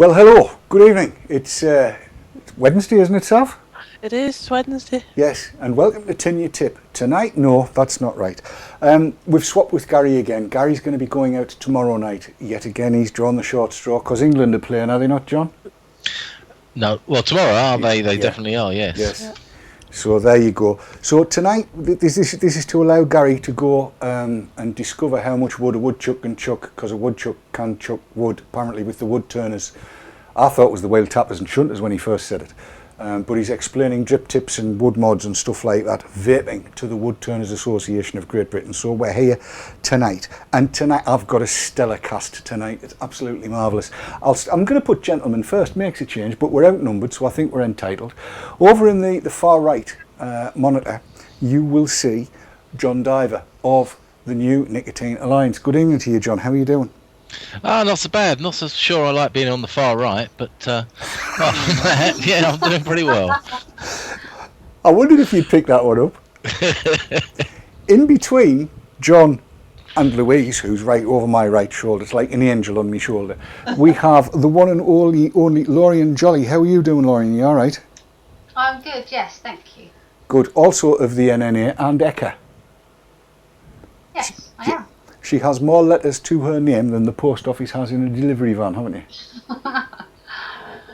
Well, hello, good evening. It's Wednesday, isn't it, Sav? It is Wednesday. Yes, and welcome to Tin Your Tip. Tonight, no, that's not right. We've swapped with Gary again. Gary's going to be going out tomorrow night. Yet again, he's drawn the short straw because England are playing, are they not, John? No, well, tomorrow are they? They definitely are, yes. Yes. Yeah. So there you go. So tonight, this is to allow Gary to go and discover how much wood a woodchuck can chuck, because a woodchuck can chuck wood, apparently with the wood turners. I thought it was the wild tappers and shunters when he first said it. But he's explaining drip tips and wood mods and stuff like that, vaping, to the Wood Turners Association of Great Britain. So we're here tonight. And tonight I've got a stellar cast tonight. It's absolutely marvellous. I'm going to put gentlemen first, makes a change, but we're outnumbered, so I think we're entitled. Over in the far right monitor, you will see John Diver of the New Nicotine Alliance. Good evening to you, John. How are you doing? Not so bad. Not so sure I like being on the far right, but apart from that, yeah, I'm doing pretty well. I wondered if you'd pick that one up. In between John and Louise, who's right over my right shoulder, it's like an angel on my shoulder, we have the one and only Lorien Jollye. How are you doing, Lorien? You all right? I'm good, yes, thank you. Good. Also of the NNA and ECA. Yes, I am. She has more letters to her name than the post office has in a delivery van, haven't you?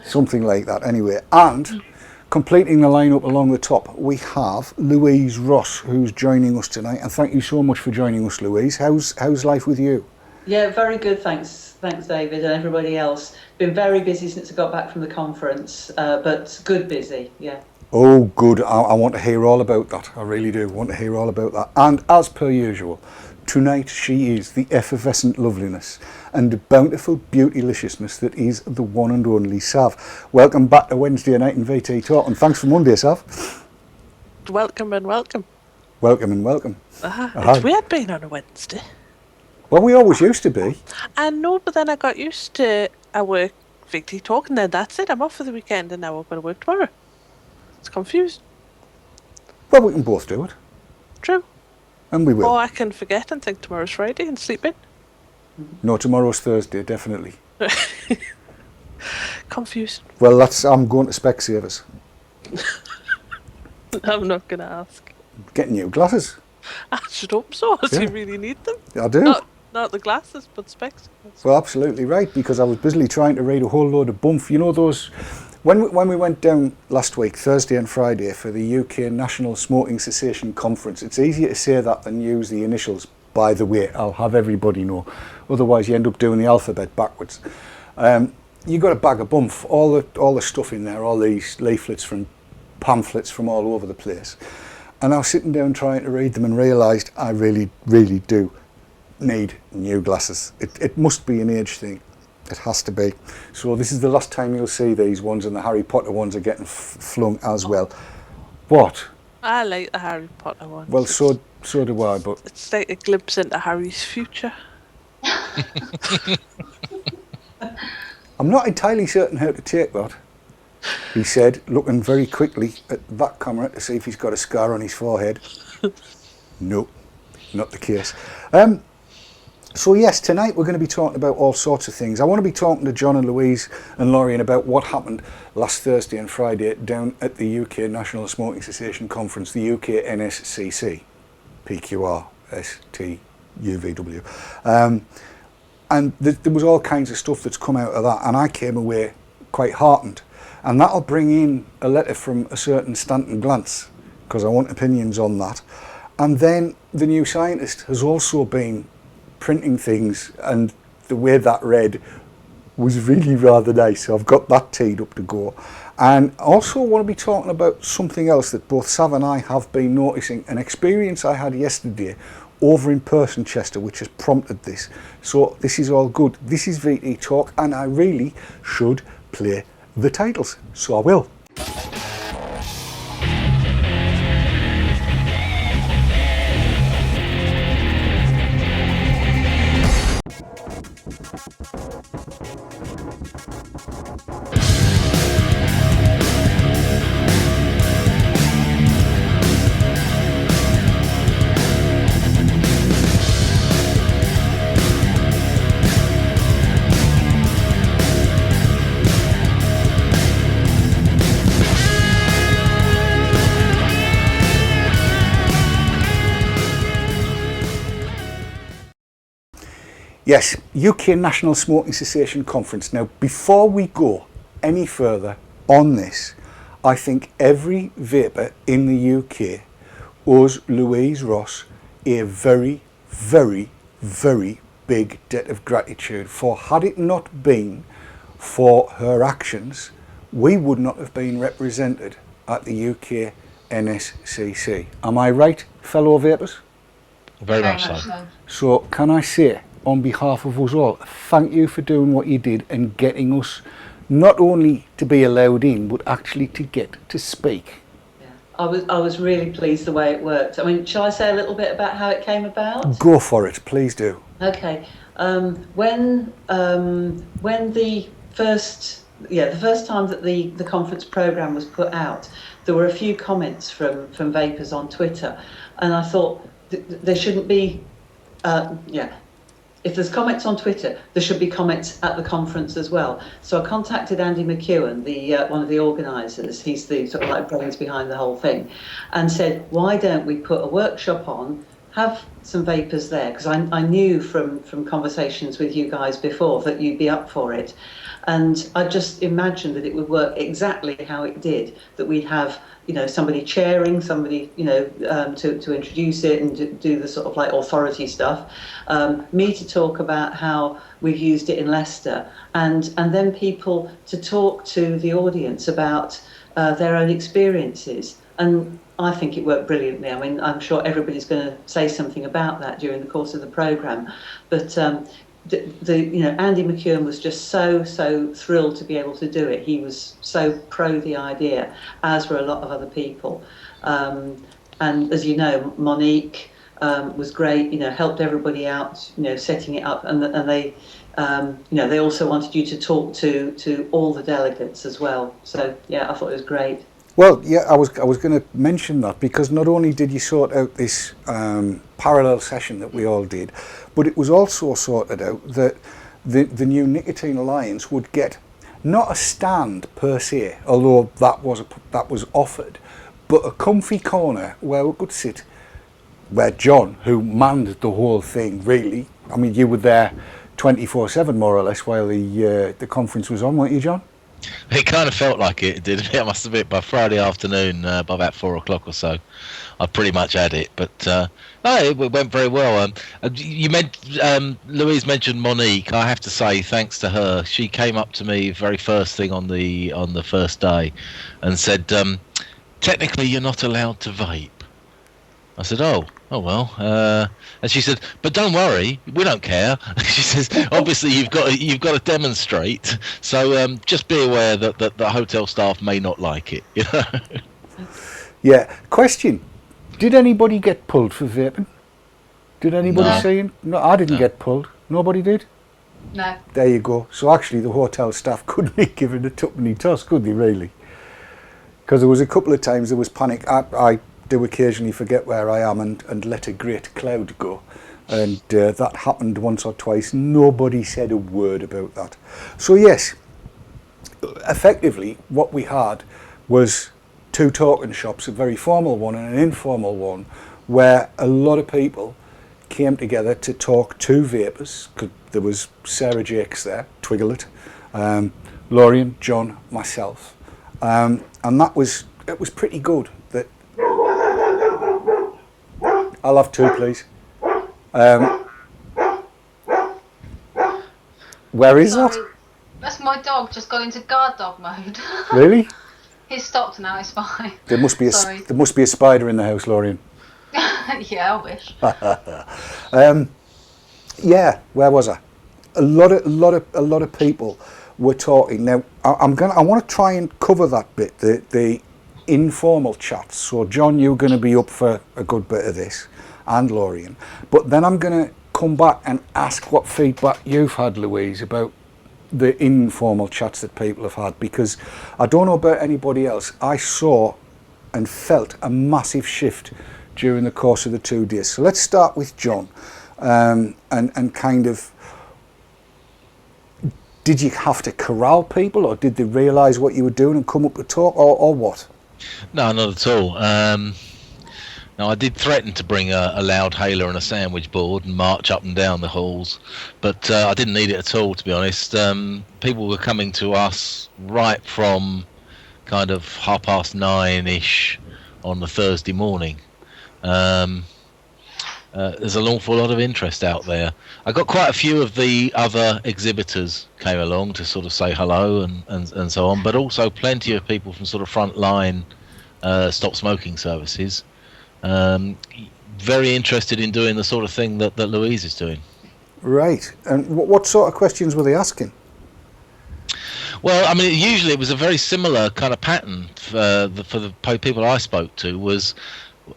Something like that, anyway. And completing the lineup along the top, we have Louise Ross, who's joining us tonight. And thank you so much for joining us, Louise. How's life with you? Yeah, very good, thanks, David, and everybody else. Been very busy since I got back from the conference, but good busy, yeah. Oh, good. I want to hear all about that. I really do want to hear all about that. And as per usual, tonight she is the effervescent loveliness and the bountiful beautyliciousness that is the one and only Sav. Welcome back to Wednesday night in VT Talk, and thanks for Monday, Sav. Welcome and welcome. Welcome and welcome. It's weird being on a Wednesday. Well, we always used to be. I know, but then I got used to I work VT Talk and then that's it. I'm off for the weekend and now I'm going to work tomorrow. It's confused. Well, we can both do it. True. And we will. Or I can forget and think tomorrow's Friday and sleep in. No, tomorrow's Thursday, definitely. Confused. Well, I'm going to Specsavers. I'm not going to ask. Getting new glasses. I should hope so. Do Yeah. you really need them? I do. Not the glasses, but specs. Well, absolutely right, because I was busily trying to read a whole load of bumf. You know those... When we went down last week, Thursday and Friday, for the UK National Smoking Cessation Conference, it's easier to say that than use the initials, by the way. I'll have everybody know. Otherwise, you end up doing the alphabet backwards. You got a bag of bumf, all the stuff in there, all these leaflets from pamphlets from all over the place. And I was sitting down trying to read them and realised I really, really do need new glasses. It must be an age thing. It has to be. So this is the last time you'll see these ones, and the Harry Potter ones are getting flung as well. What? I like the Harry Potter ones. Well, so do I, but... It's like a glimpse into Harry's future. I'm not entirely certain how to take that, he said, looking very quickly at that camera to see if he's got a scar on his forehead. No, not the case. So yes, tonight we're going to be talking about all sorts of things. I want to be talking to John and Louise and Lorien about what happened last Thursday and Friday down at the UK National Smoking Cessation Conference, the UK NSCC, PQR, STUVW. And there was all kinds of stuff that's come out of that, and I came away quite heartened. And that'll bring in a letter from a certain Stanton Glance, because I want opinions on that. And then the New Scientist has also been printing things, and the way that read was really rather nice, so I've got that teed up to go. And I also want to be talking about something else that both Sav and I have been noticing, an experience I had yesterday over in Person Chester, which has prompted this. So this is all good. This is VT Talk, and I really should play the titles, so I will. Yes, UK National Smoking Cessation Conference. Now, before we go any further on this, I think every vaper in the UK owes Louise Ross a very, very, very big debt of gratitude, for had it not been for her actions, we would not have been represented at the UK NSCC. Am I right, fellow vapers? Very much so. So can I say, on behalf of us all, thank you for doing what you did and getting us not only to be allowed in, but actually to get to speak. Yeah. I was really pleased the way it worked. I mean, shall I say a little bit about how it came about? Go for it, please do. Okay. When the first time that the conference programme was put out, there were a few comments from vapers on Twitter, and I thought there shouldn't be, if there's comments on Twitter, there should be comments at the conference as well. So I contacted Andy McEwen, one of the organisers, he's the sort of like brains behind the whole thing, and said, why don't we put a workshop on, have some vapers there, because I knew from conversations with you guys before that you'd be up for it. And I just imagined that it would work exactly how it did, that we'd have, somebody chairing, somebody, to introduce it and do the sort of like authority stuff, me to talk about how we've used it in Leicester, and then people to talk to the audience about their own experiences. And I think it worked brilliantly. I mean, I'm sure everybody's going to say something about that during the course of the programme. But Andy McEwen was just so thrilled to be able to do it. He was so pro the idea, as were a lot of other people. And as you know, Monique was great. Helped everybody out. Setting it up, and they. They also wanted you to talk to all the delegates as well. So yeah, I thought it was great. Well, yeah, I was going to mention that, because not only did you sort out this parallel session that we all did, but it was also sorted out that the new Nicotine Alliance would get not a stand per se, although that was offered, but a comfy corner where we could sit, where John, who manned the whole thing, really, I mean, you were there 24/7 more or less while the conference was on, weren't you, John? It kind of felt like it did. I must admit, by Friday afternoon, by about 4 o'clock or so, I pretty much had it. But it went very well. Louise mentioned Monique. I have to say, thanks to her, she came up to me very first thing on the first day, and said, "Technically, you're not allowed to vape." I said, "Oh well," and she said, "But don't worry, we don't care." She says, "Obviously, you've got to demonstrate, so just be aware that the hotel staff may not like it." Yeah. Question: did anybody get pulled for vaping? Did anybody see him? No, I didn't get pulled. Nobody did. No. There you go. So actually, the hotel staff couldn't be given a tuppenny toss, could they? Really? Because there was a couple of times there was panic. I do occasionally forget where I am and let a great cloud go, and that happened once or twice. Nobody said a word about that. So yes, effectively what we had was two talking shops, a very formal one and an informal one, where a lot of people came together to talk to vapers. There was Sarah Jakes there, Twiglet, Lorien, John, myself, and it was pretty good. I'll have two, please. Where is that? That's my dog just got into guard dog mode. Really? He's stopped now, it's fine. There must be Sorry. there must be a spider in the house, Lorien. Yeah, I wish. Yeah, where was I? A lot of people were talking. Now I want to try and cover that bit, the informal chats. So John, you're going to be up for a good bit of this, and Lorien. But then I'm going to come back and ask what feedback you've had, Louise, about the informal chats that people have had, because I don't know about anybody else. I saw and felt a massive shift during the course of the 2 days. So let's start with John, and kind of, did you have to corral people, or did they realise what you were doing and come up to talk, or what? No, not at all. Now, I did threaten to bring a loud hailer and a sandwich board and march up and down the halls, but I didn't need it at all, to be honest. People were coming to us right from kind of 9:30-ish on the Thursday morning. There's an awful lot of interest out there. I got quite a few of the other exhibitors came along to sort of say hello and so on, but also plenty of people from sort of frontline stop smoking services. Very interested in doing the sort of thing that Louise is doing. Right. And what sort of questions were they asking? Well, I mean, usually it was a very similar kind of pattern for the people I spoke to. Was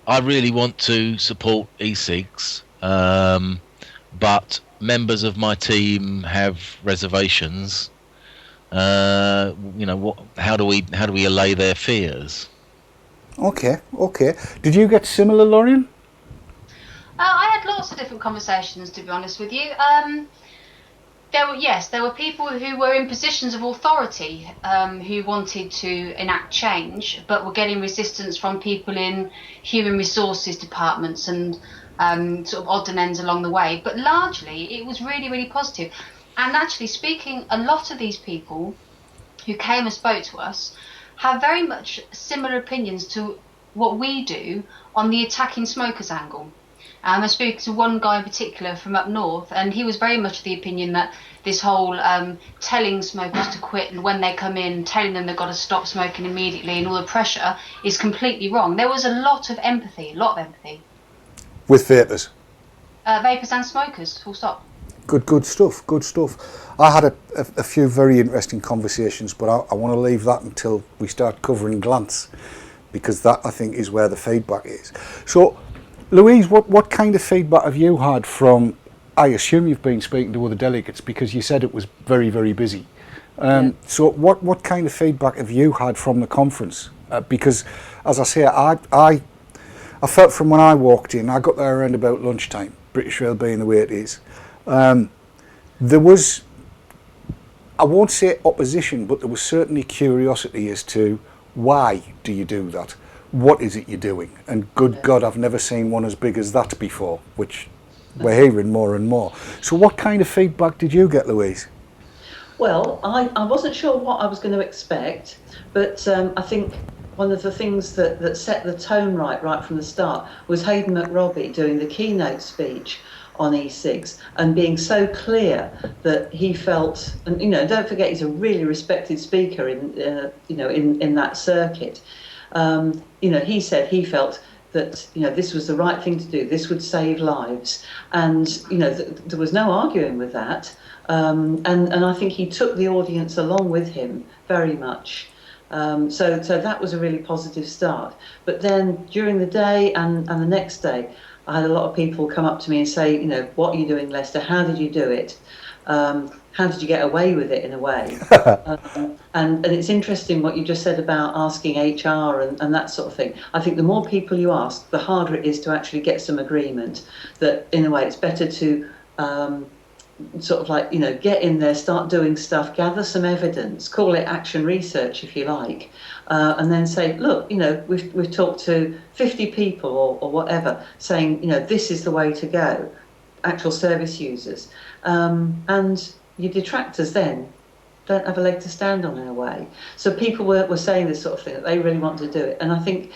I really want to support e-cigs, but members of my team have reservations. How do we allay their fears? Okay. Did you get similar, Lorien? I had lots of different conversations, to be honest with you. There were people who were in positions of authority who wanted to enact change, but were getting resistance from people in human resources departments and sort of odd and ends along the way. But largely, it was really, really positive. And actually speaking, a lot of these people who came and spoke to us have very much similar opinions to what we do on the attacking smokers angle. I spoke to one guy in particular from up north, and he was very much of the opinion that this whole telling smokers to quit and when they come in, telling them they've got to stop smoking immediately and all the pressure is completely wrong. There was a lot of empathy. With vapors? Vapors and smokers, full stop. Good stuff. I had a few very interesting conversations, but I want to leave that until we start covering glance, because that, I think, is where the feedback is. So, Louise, what kind of feedback have you had from, I assume you've been speaking to other delegates, because you said it was very, very busy. So what kind of feedback have you had from the conference? Because, as I say, I felt from when I walked in, I got there around about lunchtime, British Rail being the way it is. There was, I won't say opposition, but there was certainly curiosity as to why do you do that? What is it you're doing? And good God, I've never seen one as big as that before, which we're hearing more and more. So what kind of feedback did you get, Louise? Well, I wasn't sure what I was going to expect, but I think one of the things that set the tone right from the start was Hayden McRobbie doing the keynote speech on e-cigs and being so clear that he felt, and don't forget he's a really respected speaker in that circuit. He said he felt that this was the right thing to do. This would save lives, and there was no arguing with that. And I think he took the audience along with him very much. So that was a really positive start. But then during the day and the next day, I had a lot of people come up to me and say, what are you doing, Lester? How did you do it? How did you get away with it in a way? And it's interesting what you just said about asking HR and that sort of thing. I think the more people you ask, the harder it is to actually get some agreement. That in a way it's better to get in there, start doing stuff, gather some evidence, call it action research if you like, and then say, look, we've talked to 50 people or whatever, saying, this is the way to go, actual service users. And your detractors then don't have a leg to stand on in a way. So people were saying this sort of thing, that they really want to do it. And I think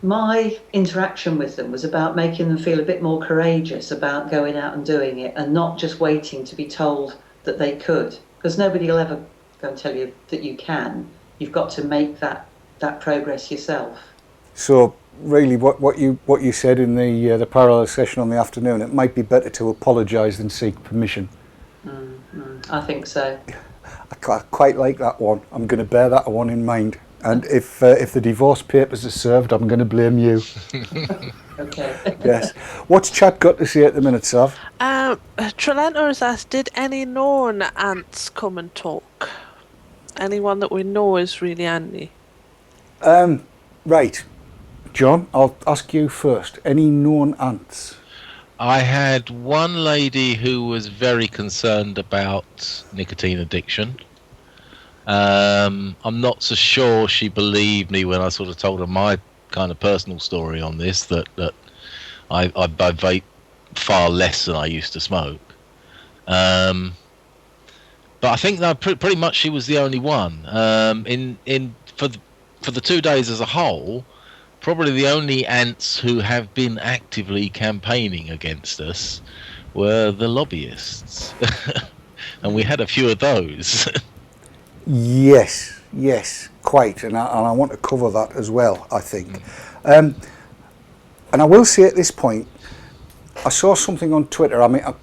my interaction with them was about making them feel a bit more courageous about going out and doing it and not just waiting to be told that they could, because nobody will ever go and tell you that you can. You've got to make that progress yourself. So really what you said in the parallel session on the afternoon, it might be better to apologise than seek permission. I think so. I quite like that one. I'm going to bear that one in mind. And if the divorce papers are served, I'm going to blame you. Okay. Yes. What's Chad got to say at the minute, Sav? Trelento has asked, did any known ants come and talk? Anyone that we know is really handy. Right. John, I'll ask you first. Any known ants? I had one lady who was very concerned about nicotine addiction. I'm not so sure she believed me when I sort of told her my kind of personal story on this that I vape far less than I used to smoke. But I think that pretty much she was the only one. For the 2 days as a whole, probably the only ants who have been actively campaigning against us were the lobbyists, and we had a few of those. Yes, quite, and I want to cover that as well, I think. And I will say at this point, I saw something on Twitter. I mean, I've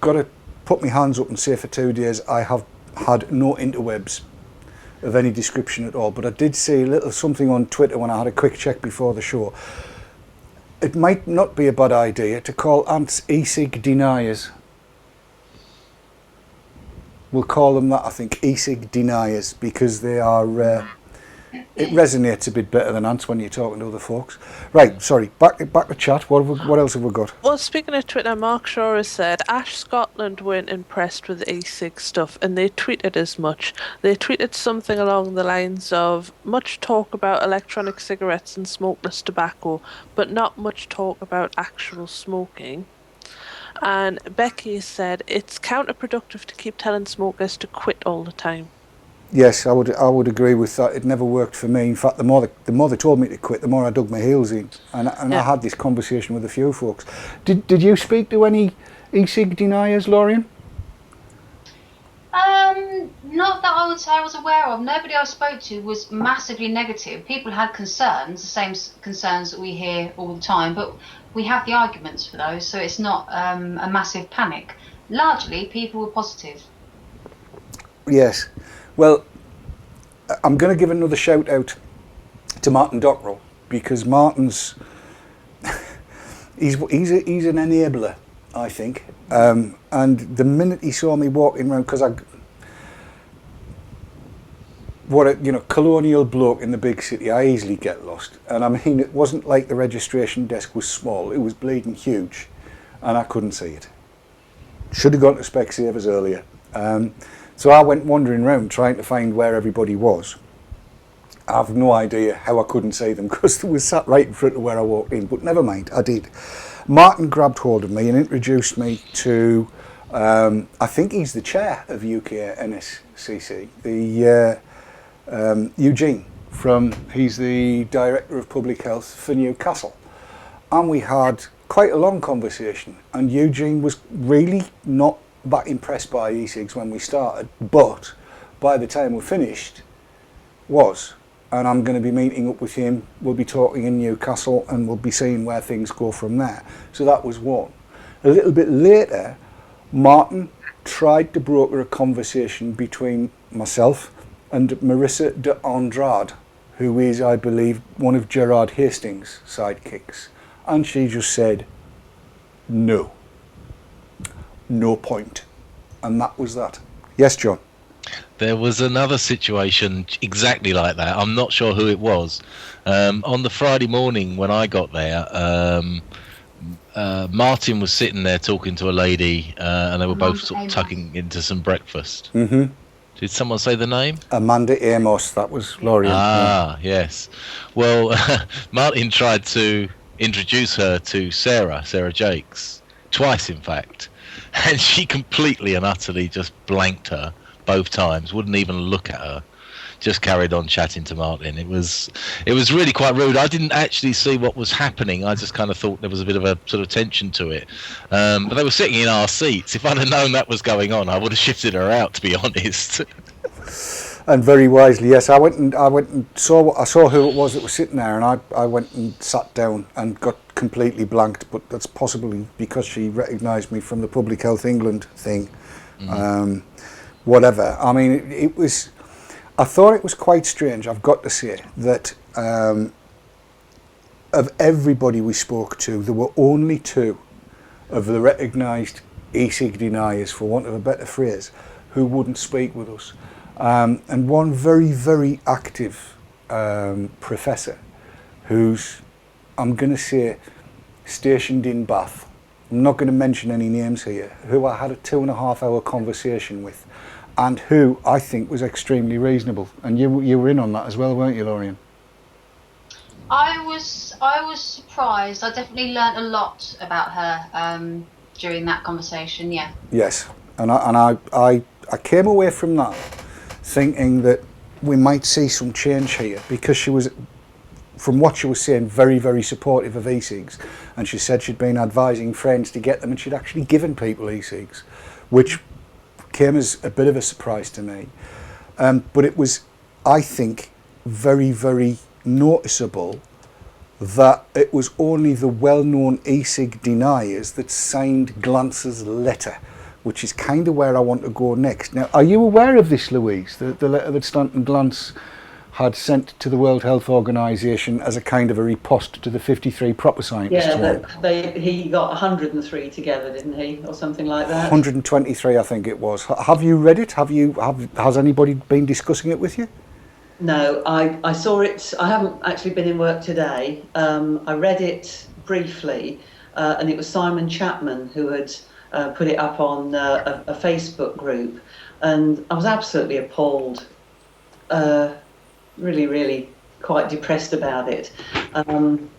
got to put my hands up and say for 2 days I have had no interwebs of any description at all, but I did see a little something on Twitter when I had a quick check before the show. It might not be a bad idea to call ants e-cig deniers. We'll call them that, I think, e-cig deniers, because they are it resonates a bit better than ants when you're talking to other folks. Right, sorry, back to chat. What else have we got? Well, speaking of Twitter, Mark Shaw has said Ash Scotland weren't impressed with the e-cig stuff, and they tweeted as much. They tweeted something along the lines of, much talk about electronic cigarettes and smokeless tobacco, but not much talk about actual smoking. And Becky said it's counterproductive to keep telling smokers to quit all the time. Yes, I would agree with that. It never worked for me. In fact, the more they told me to quit, the more I dug my heels in. And I had this conversation with a few folks. Did you speak to any e-cig deniers, Lorien? Not that I would say I was aware of. Nobody I spoke to was massively negative. People had concerns, the same concerns that we hear all the time, but we have the arguments for those, so it's not a massive panic. Largely, people were positive. Yes. Well, I'm going to give another shout out to Martin Dockrell, because Martin's he's an enabler, I think. And the minute he saw me walking around, because colonial bloke in the big city, I easily get lost. And I mean, it wasn't like the registration desk was small; it was bleeding huge, and I couldn't see it. Should have gone to Specsavers earlier. So I went wandering around trying to find where everybody was. I have no idea how I couldn't see them, because they were sat right in front of where I walked in, but never mind, I did. Martin grabbed hold of me and introduced me to, I think he's the chair of UK NSCC, Eugene, he's the Director of Public Health for Newcastle. And we had quite a long conversation, and Eugene was really not that impressed by e-cigs when we started, but by the time we finished was, and I'm going to be meeting up with him. We'll be talking in Newcastle, and we'll be seeing where things go from there. So that was one. A little bit later, Martin tried to broker a conversation between myself and Marissa de Andrade, who is, I believe, one of Gerard Hastings' sidekicks, and she just said no point, and that was that. Yes, John? There was another situation exactly like that. I'm not sure who it was. On the Friday morning when I got there, Martin was sitting there talking to a lady, and they were both sort of tucking into some breakfast. Mm-hmm. Did someone say the name? Amanda Amos, that was Lorien. Ah, yes. Well, Martin tried to introduce her to Sarah Jakes, twice in fact. And she completely and utterly just blanked her both times, wouldn't even look at her, just carried on chatting to Martin. It was really quite rude. I didn't actually see what was happening. I just kind of thought there was a bit of a sort of tension to it. But they were sitting in our seats. If I'd have known that was going on, I would have shifted her out, to be honest. And very wisely, yes. I went and saw who it was that was sitting there, and I went and sat down and got completely blanked. But that's possibly because she recognised me from the Public Health England thing. Whatever. I mean, it was. I thought it was quite strange, I've got to say, that of everybody we spoke to, there were only two of the recognised e-cig deniers, for want of a better phrase, who wouldn't speak with us. And one very, very active professor who's, I'm going to say, stationed in Bath. I'm not going to mention any names here, who I had a 2.5 hour conversation with, and who I think was extremely reasonable. And you were in on that as well, weren't you, Lorien? I was surprised. I definitely learnt a lot about her during that conversation. Yeah. Yes, and I came away from that thinking that we might see some change here, because she was, from what she was saying, very, very supportive of e-cigs, and she said she'd been advising friends to get them, and she'd actually given people e-cigs, which came as a bit of a surprise to me. But it was, I think, very, very noticeable that it was only the well-known e-cig deniers that signed Glance's letter, which is kind of where I want to go next. Now, are you aware of this, Louise, the letter that Stanton Glance had sent to the World Health Organization as a kind of a riposte to the 53 proper scientists? Yeah, he got 103 together, didn't he, or something like that? 123, I think it was. Have you read it? Has anybody been discussing it with you? No, I saw it. I haven't actually been in work today. I read it briefly, and it was Simon Chapman who had put it up on a Facebook group, and I was absolutely appalled. Really, really quite depressed about it. And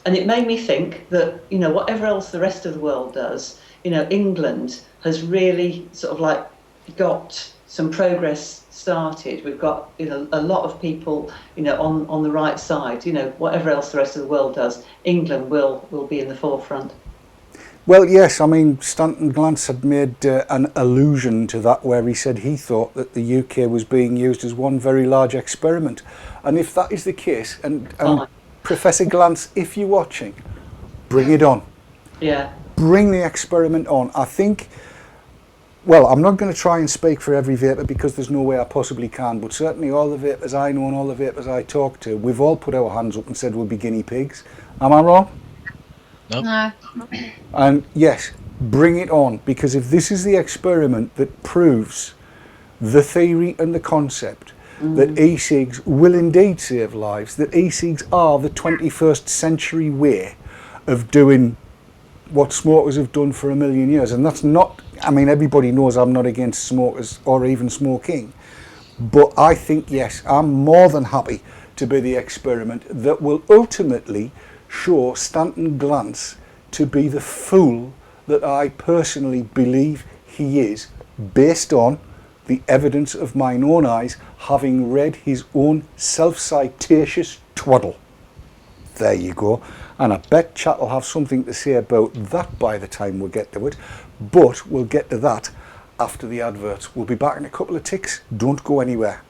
it made me think that, whatever else the rest of the world does, England has really sort of like got some progress started. We've got, a lot of people, on the right side. Whatever else the rest of the world does, England will be in the forefront. Well, yes, I mean, Stanton Glance had made an allusion to that, where he said he thought that the UK was being used as one very large experiment. And if that is the case, and Professor Glance, if you're watching, bring it on. Yeah. Bring the experiment on. I think, well, I'm not going to try and speak for every vapour, because there's no way I possibly can, but certainly all the vapors I know and all the vapors I talk to, we've all put our hands up and said we'll be guinea pigs. Am I wrong? Nope. No. And yes, bring it on, because if this is the experiment that proves the theory and the concept that e-cigs will indeed save lives, that e-cigs are the 21st century way of doing what smokers have done for a million years. And that's not, I mean, everybody knows I'm not against smokers or even smoking, but I think, yes, I'm more than happy to be the experiment that will ultimately show Stanton Glance to be the fool that I personally believe he is, based on the evidence of mine own eyes, having read his own self-citatious twaddle. There you go. And I bet chat will have something to say about that by the time we get to it, but we'll get to that after the adverts. We'll be back in a couple of ticks. Don't go anywhere.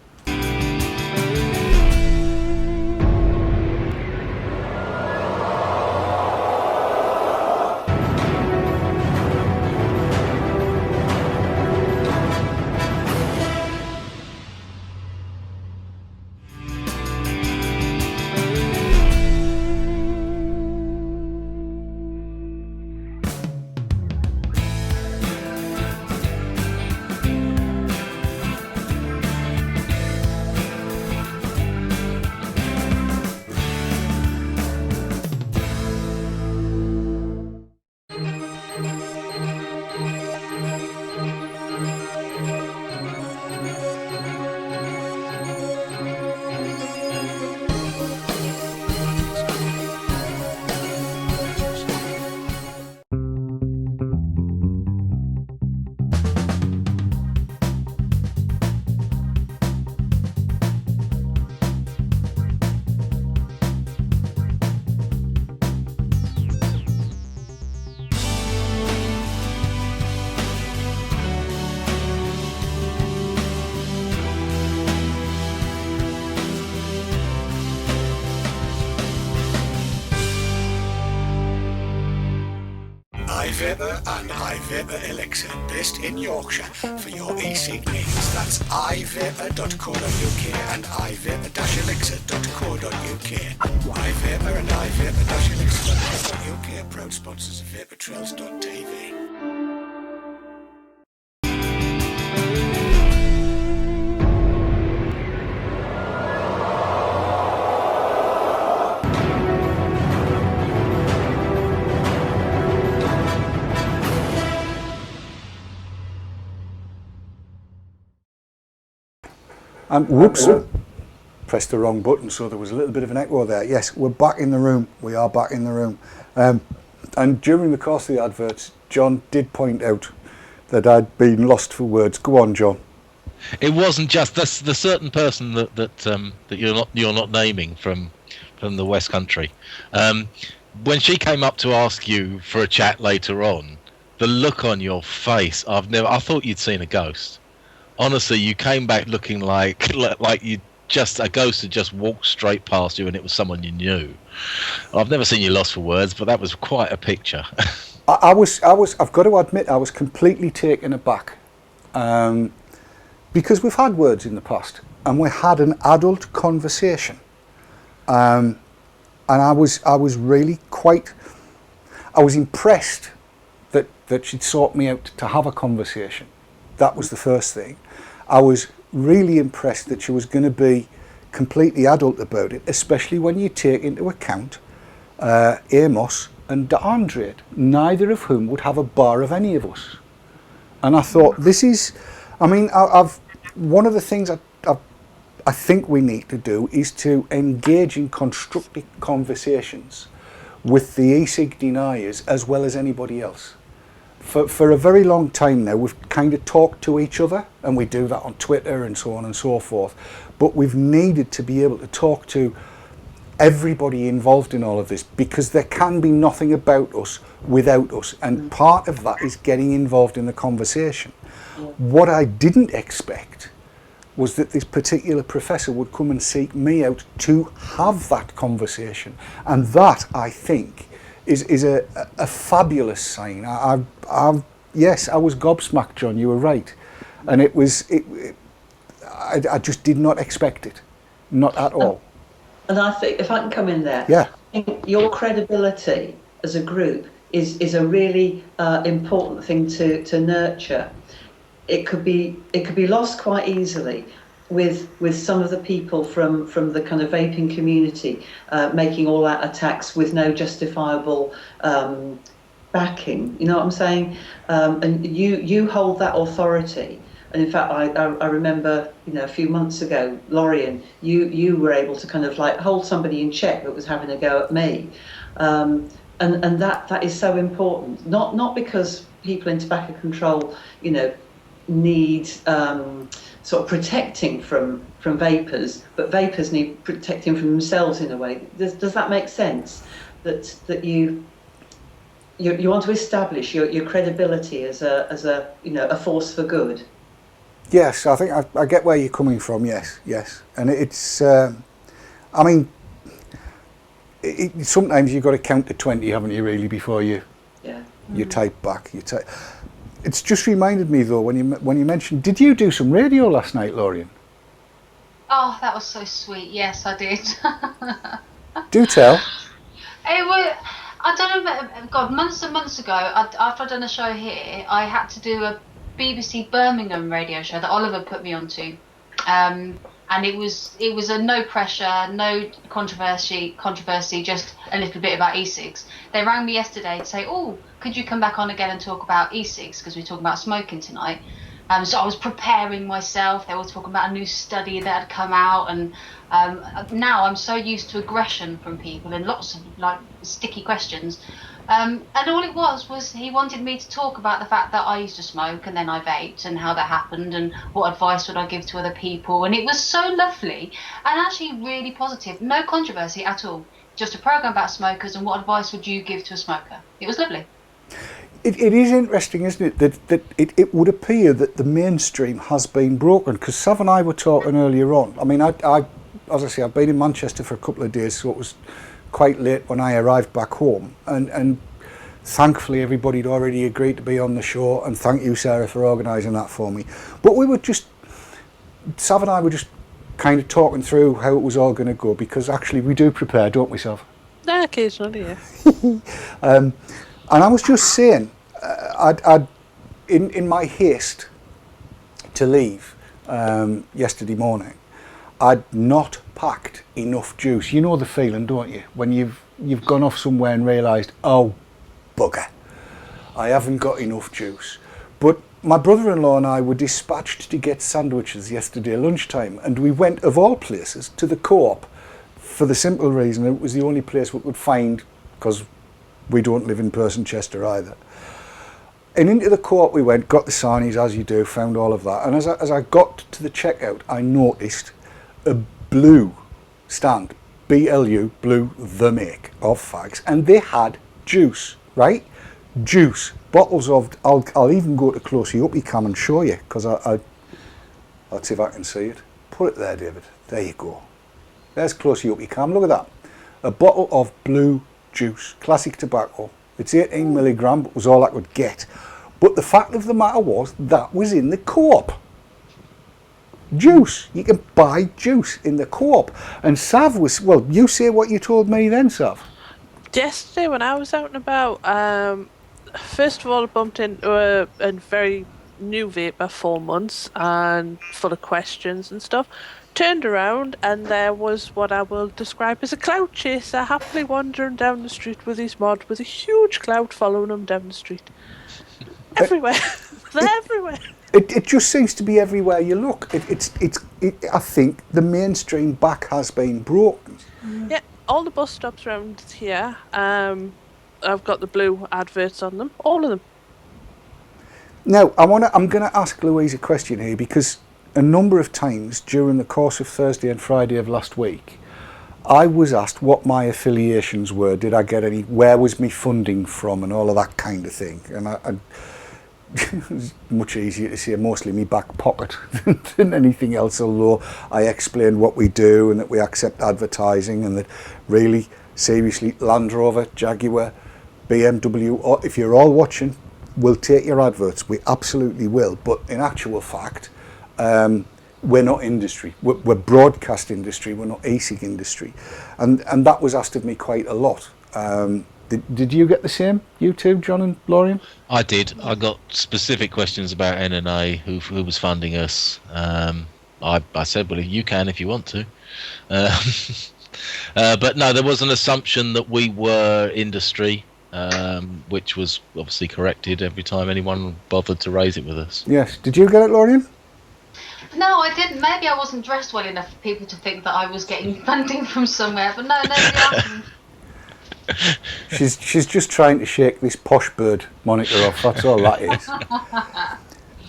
iVapour and iVapour Elixir, based in Yorkshire, for your e-cig needs. That's iVapour.co.uk and iVapour-elixir.co.uk. iVapour and iVapour-elixir.co.uk are proud sponsors of VapourTrails.tv. Whoops. pressed the wrong button, so there was a little bit of an echo there. Yes, we're back in the room. We are back in the room. And during the course of the adverts, John did point out that I'd been lost for words. Go on, John. It wasn't just the certain person that you're not naming from the West Country. When she came up to ask you for a chat later on, the look on your face, I thought you'd seen a ghost. Honestly, you came back looking like a ghost had just walked straight past you, and it was someone you knew. I've never seen you lost for words, but that was quite a picture. I was. I've got to admit, I was completely taken aback, because we've had words in the past, and we had an adult conversation, and I was really I was impressed that she'd sought me out to have a conversation. That was the first thing. I was really impressed that she was going to be completely adult about it, especially when you take into account Amos and DeAndre, neither of whom would have a bar of any of us. And I thought, this is, one of the things I think we need to do is to engage in constructive conversations with the e-cig deniers as well as anybody else. For a very long time now, we've kind of talked to each other, and we do that on Twitter and so on and so forth, but we've needed to be able to talk to everybody involved in all of this, because there can be nothing about us without us, and part of that is getting involved in the conversation. What I didn't expect was that this particular professor would come and seek me out to have that conversation, and that, I think, is a fabulous sign. Yes, I was gobsmacked, John, you were right. And I just did not expect it. Not at all. And I think, if I can come in there, yeah. I think your credibility as a group is a really important thing to nurture. It could be lost quite easily with some of the people from the kind of vaping community making all out attacks with no justifiable backing. You know what I'm saying? And you hold that authority. And in fact, I remember, a few months ago, Lorien, you were able to kind of like hold somebody in check that was having a go at me. And that is so important. Not because people in tobacco control, need sort of protecting from vapors, but vapors need protecting from themselves in a way. Does that make sense? That you want to establish your credibility as a force for good. Yes, I think I get where you're coming from. Yes, and it's. Sometimes you've got to count to 20, haven't you? Really, before you type back. It's just reminded me though when you mentioned. Did you do some radio last night, Lorien? Oh, that was so sweet. Yes, I did. Do tell. It was. I don't know. God, months and months ago, after I'd done a show here, I had to do a BBC Birmingham radio show that Oliver put me onto, and it was a no pressure, no controversy, just a little bit about e-cigs. They rang me yesterday to say, "Oh, could you come back on again and talk about e-cigs, because we're talking about smoking tonight." So I was preparing myself. They were talking about a new study that had come out, and now I'm so used to aggression from people and lots of like sticky questions. And all it was he wanted me to talk about the fact that I used to smoke and then I vaped and how that happened and what advice would I give to other people. And it was so lovely and actually really positive. No controversy at all. Just a program about smokers and what advice would you give to a smoker. It was lovely. It is interesting, isn't it, that it would appear that the mainstream has been broken, because Sav and I were talking earlier on. I mean, I as I say, I've been in Manchester for a couple of days, so it was quite late when I arrived back home, and thankfully everybody had already agreed to be on the show, and thank you, Sarah, for organising that for me. But Sav and I were just kind of talking through how it was all going to go, because actually we do prepare, don't we, Sav? Yeah, occasionally, yeah. And I was just saying, in my haste to leave yesterday morning, I'd not packed enough juice. You know the feeling, don't you? When you've gone off somewhere and realised, oh, bugger, I haven't got enough juice. But my brother-in-law and I were dispatched to get sandwiches yesterday lunchtime, and we went, of all places, to the Co-op for the simple reason it was the only place we could find, because we don't live in Chester either. And into the Co-op we went, got the sarnies as you do, found all of that. And as I got to the checkout, I noticed a blue stand, BLU, blue, the make of fags, and they had juice, right? Juice, bottles of, I'll even go to closey uppy cam and show you, because let's see if I can see it. Put it there, David. There you go. There's closey uppy cam, look at that. A bottle of blue juice, classic tobacco. It's 18 milligram, but was all I could get. But the fact of the matter was, that was in the Co-op. Juice. You can buy juice in the Co-op. And Sav was, well, you say what you told me then, Sav. Yesterday when I was out and about, first of all I bumped into a very new vaper, 4 months, and full of questions and stuff. Turned around and there was what I will describe as a cloud chaser happily wandering down the street with his mod, with a huge cloud following him down the street. Everywhere. They're everywhere. It just seems to be everywhere you look. I think the mainstream back has been broken. Yeah, all the bus stops around here, I've got the blue adverts on them, all of them. Now, I'm going to ask Louise a question here, because a number of times during the course of Thursday and Friday of last week, I was asked what my affiliations were, did I get any, where was me funding from, and all of that kind of thing. And it's much easier to say mostly me back pocket than anything else, although I explained what we do and that we accept advertising, and that really, seriously, Land Rover, Jaguar, BMW, or if you're all watching, we'll take your adverts. We absolutely will. But in actual fact, we're not industry. We're broadcast industry. We're not e-cig industry. And that was asked of me quite a lot. Did you get the same? You too, John and Lorien? I did. I got specific questions about NNA, who was funding us. I said, well, you can if you want to. But no, there was an assumption that we were industry, which was obviously corrected every time anyone bothered to raise it with us. Yes. Did you get it, Lorien? No, I didn't. Maybe I wasn't dressed well enough for people to think that I was getting funding from somewhere, but no, nobody asked. She's just trying to shake this posh bird moniker off. That's all that is.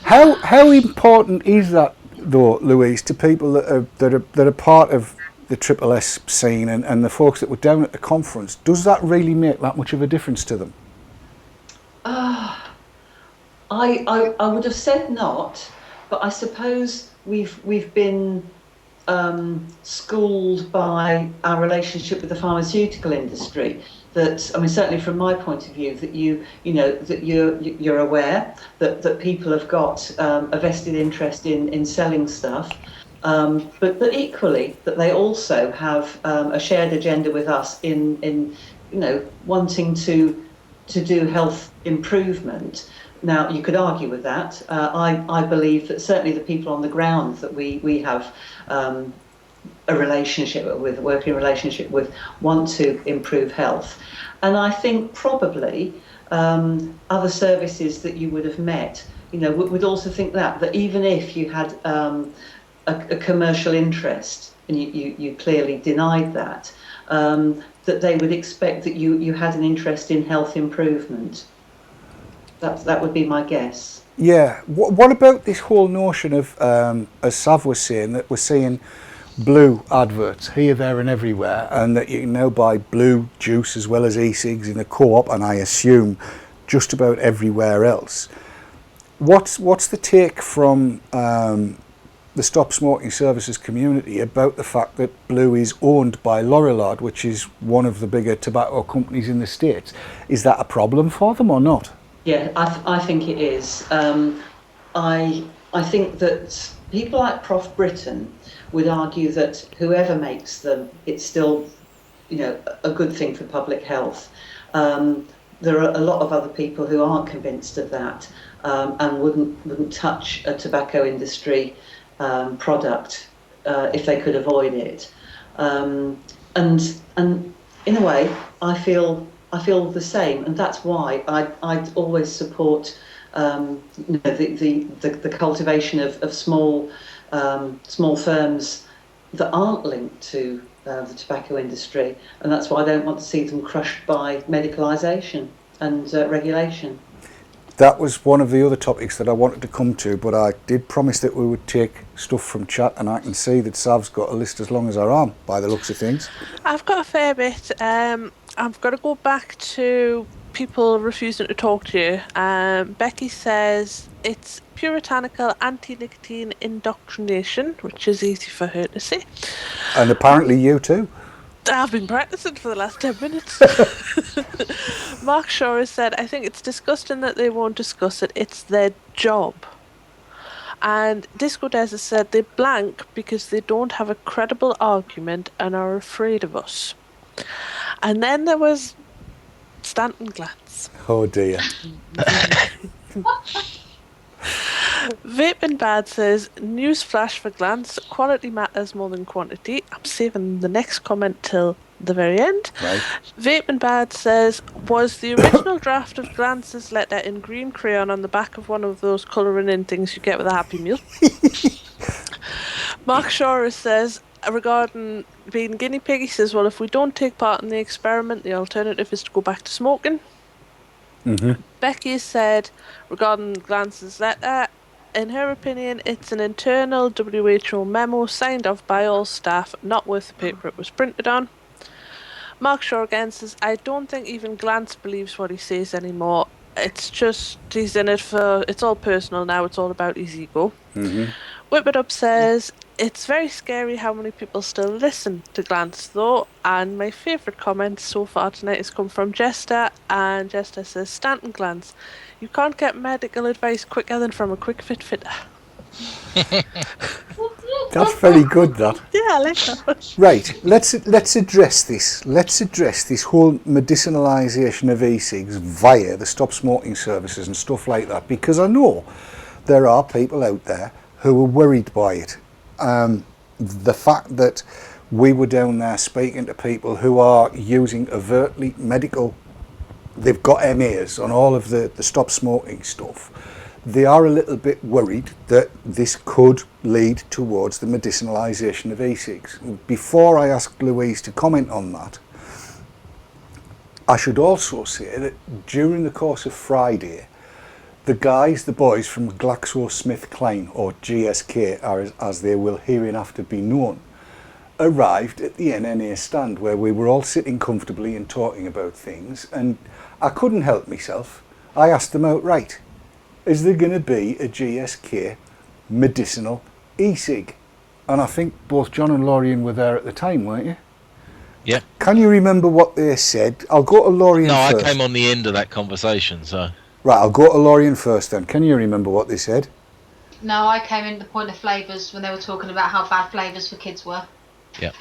How important is that, though, Louise, to people that are part of the Triple S scene and the folks that were down at the conference? Does that really make that much of a difference to them? I would have said not, but I suppose we've been schooled by our relationship with the pharmaceutical industry. That, I mean, certainly from my point of view, that you're aware that people have got a vested interest in selling stuff, but equally that they also have a shared agenda with us in wanting to do health improvement. Now, you could argue with that. I believe that certainly the people on the ground that we have a relationship with, working relationship with, want to improve health. And I think probably other services that you would have met, would also think that even if you had a commercial interest, and you clearly denied that, that they would expect that you had an interest in health improvement. That would be my guess. Yeah. What about this whole notion of, as Sav was saying, that we're seeing blue adverts here, there and everywhere, and that you can now buy blue juice as well as e-cigs in the Co-op, and I assume just about everywhere else. What's the take from the Stop Smoking Services community about the fact that blue is owned by Lorillard, which is one of the bigger tobacco companies in the States? Is that a problem for them or not? Yeah, I think it is. I think that people like Prof Britain would argue that whoever makes them, it's still, a good thing for public health. There are a lot of other people who aren't convinced of that, and wouldn't touch a tobacco industry product if they could avoid it. And in a way, I feel the same, and that's why I always support the cultivation of small firms that aren't linked to the tobacco industry, and that's why I don't want to see them crushed by medicalisation and regulation. That was one of the other topics that I wanted to come to, but I did promise that we would take stuff from chat, and I can see that Sav's got a list as long as her arm, by the looks of things. I've got a fair bit. I've got to go back to people refusing to talk to you. Becky says it's puritanical anti-nicotine indoctrination, which is easy for her to say. And apparently you too. I've been practicing for the last 10 minutes. Mark Shaw has said, I think it's disgusting that they won't discuss it. It's their job. And Disco Des has said they blank because they don't have a credible argument and are afraid of us. And then there was Stanton Glantz. Oh dear. Vaping Bad says, newsflash for Glantz, quality matters more than quantity. I'm saving the next comment till the very end. Right. Vaping Bad says, was the original draft of Glantz's letter in green crayon on the back of one of those colouring in things you get with a Happy Meal? Mark Shaw says, regarding being guinea pig, he says, well, if we don't take part in the experiment, the alternative is to go back to smoking. Mm-hmm. Becky said, regarding Glantz's letter, in her opinion, it's an internal WHO memo signed off by all staff, not worth the paper it was printed on. Mark Shaw again says, I don't think even Glantz believes what he says anymore. It's just, he's in it for, it's all personal now, it's all about his ego. Mm-hmm. Whip It Up says, it's very scary how many people still listen to Glantz though, and my favourite comment so far tonight has come from Jester, and Jester says, Stanton Glantz, you can't get medical advice quicker than from a quick fit fitter. That's very good, that. Yeah, I like that. Right, let's address this. Let's address this whole medicinalisation of e-cigs via the stop smoking services and stuff like that, because I know there are people out there who are worried by it. The fact that we were down there speaking to people who are using overtly medical, they've got MAs on all of the stop smoking stuff, they are a little bit worried that this could lead towards the medicinalisation of e-cigs. Before I ask Louise to comment on that, I should also say that during the course of Friday, the boys from GlaxoSmithKline, or GSK as they will hereinafter be known, arrived at the NNA stand where we were all sitting comfortably and talking about things, and I couldn't help myself. I asked them outright, is there going to be a GSK medicinal e-cig? And I think both John and Lorien were there at the time, weren't you? Yeah. Can you remember what they said? I'll go to Lorien first. No, I came on the end of that conversation, so... Right, I'll go to Lorien first then. Can you remember what they said? No, I came in at the point of flavours when they were talking about how bad flavours for kids were. Yeah.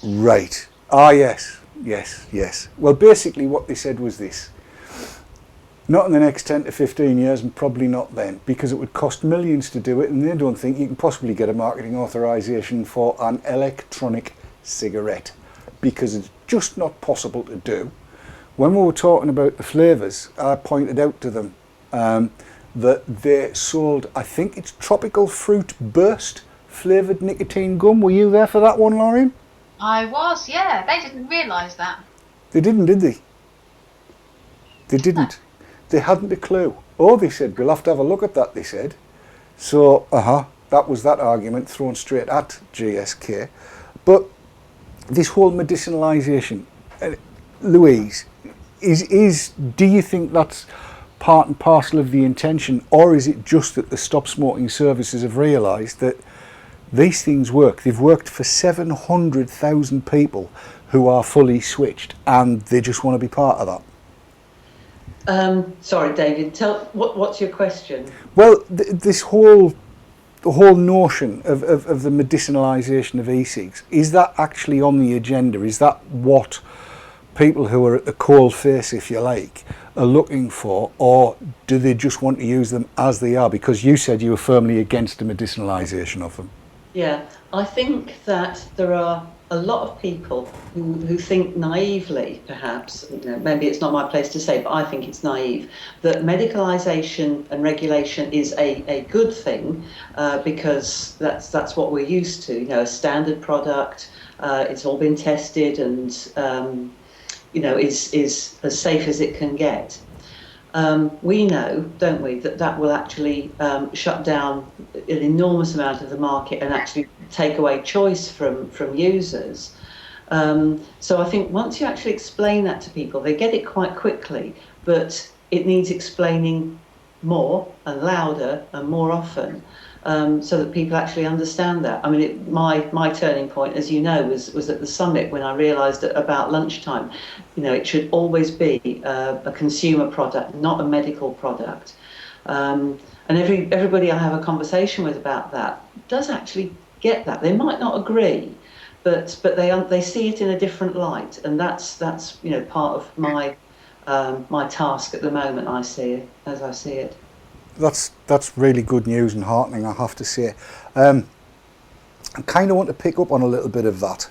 Right. Ah, yes. Well, basically what they said was this. Not in the next 10 to 15 years, and probably not then, because it would cost millions to do it, and they don't think you can possibly get a marketing authorisation for an electronic cigarette, because it's just not possible to do. When we were talking about the flavours, I pointed out to them that they sold, I think it's Tropical Fruit Burst flavoured nicotine gum. Were you there for that one, Lorien? I was, yeah. They didn't realise that. They didn't, did they? They didn't. They hadn't a clue. Oh, they said, we'll have to have a look at that, they said. So, that was that argument thrown straight at GSK. But this whole medicinalisation, Louise, do you think that's part and parcel of the intention, or is it just that the stop smoking services have realised that these things work? They've worked for 700,000 people who are fully switched, and they just want to be part of that. Sorry, David. What's your question? Well, the whole notion of the medicinalisation of e-cigs, is that actually on the agenda? Is that what people who are at the cold face, if you like, are looking for, or do they just want to use them as they are? Because you said you were firmly against the medicinalisation of them. Yeah, I think that there are a lot of people who think naively, perhaps, maybe it's not my place to say, but I think it's naive, that medicalisation and regulation is a good thing because that's what we're used to, a standard product, it's all been tested and, is as safe as it can get. We know, don't we, that will actually shut down an enormous amount of the market and actually take away choice from users. So I think once you actually explain that to people, they get it quite quickly, but it needs explaining more and louder and more often so that people actually understand that. I mean, my turning point, as you know, was at the summit when I realised about lunchtime. It should always be a consumer product, not a medical product. And everybody I have a conversation with about that does actually get that. They might not agree, but they see it in a different light, and that's part of my my task at the moment. I see it. That's really good news and heartening, I have to say. I kind of want to pick up on a little bit of that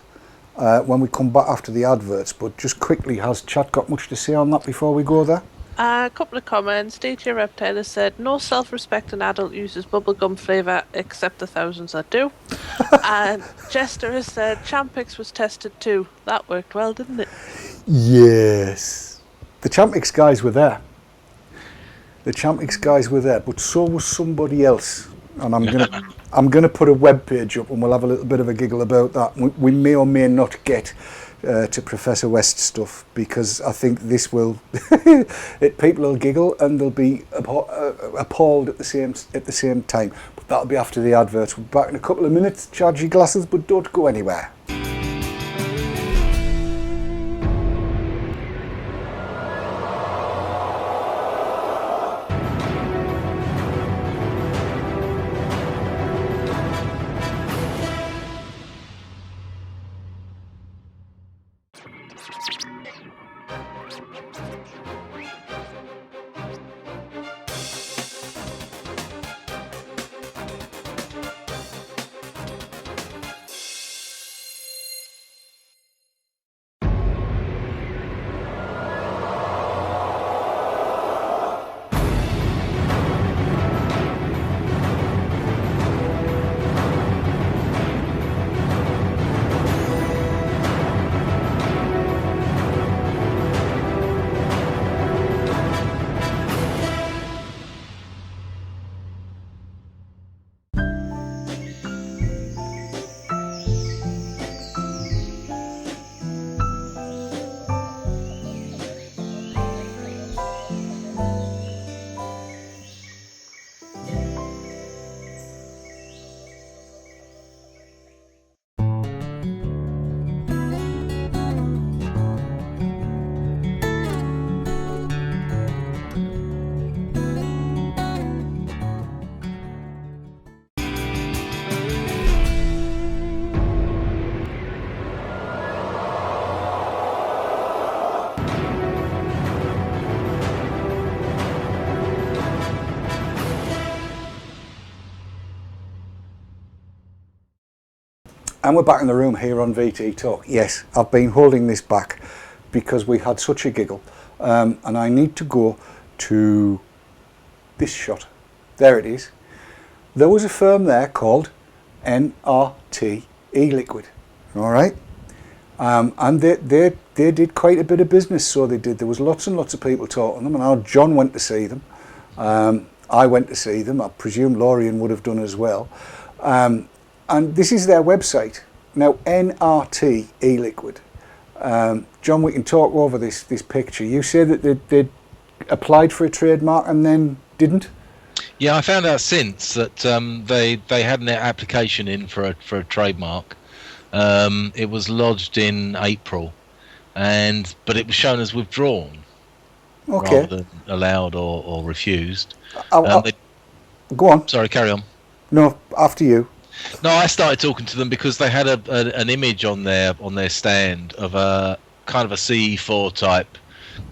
when we come back after the adverts, but just quickly, has chat got much to say on that before we go there? A couple of comments. DJ Reptile said, no self-respecting adult uses bubblegum flavour except the thousands that do. And Jester has said, Champix was tested too. That worked well, didn't it? Yes. The Champix guys were there. But so was somebody else. And I'm gonna put a web page up and we'll have a little bit of a giggle about that. We may or may not get to Professor West stuff, because I think this will people will giggle and they'll be appalled at the same time. But that'll be after the adverts. We're back in a couple of minutes. Charge your glasses, but don't go anywhere. And we're back in the room here on VT Talk. Yes, I've been holding this back because we had such a giggle. And I need to go to this shot. There it is. There was a firm there called NRT E-Liquid. All right. And they did quite a bit of business, so they did. There was lots and lots of people talking to them, and our John went to see them. I went to see them. I presume Lorien would have done as well. And this is their website. Now, NRT E-Liquid. John, we can talk over this picture. You say that they'd applied for a trademark and then didn't? Yeah, I found out since that they had an application in for a trademark. It was lodged in April, but it was shown as withdrawn, okay, rather than allowed or refused. Go on. Sorry, carry on. No, after you. No, I started talking to them because they had an image on their stand of a kind of a CE4 type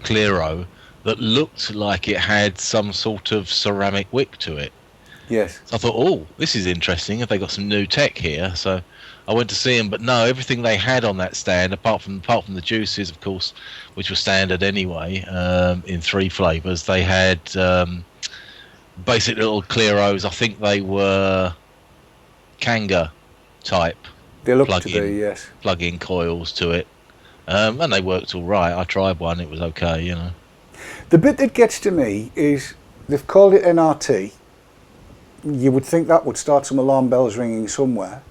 Clearo that looked like it had some sort of ceramic wick to it. Yes. So I thought, oh, this is interesting. Have they got some new tech here? So I went to see them, but no, everything they had on that stand, apart from the juices, of course, which were standard anyway, in 3 flavours, they had basic little Clearos. I think they were Kanga type They look to be, yes. plug-in coils to it, and they worked all right. I tried one; it was okay, you know. The bit that gets to me is they've called it NRT. You would think that would start some alarm bells ringing somewhere.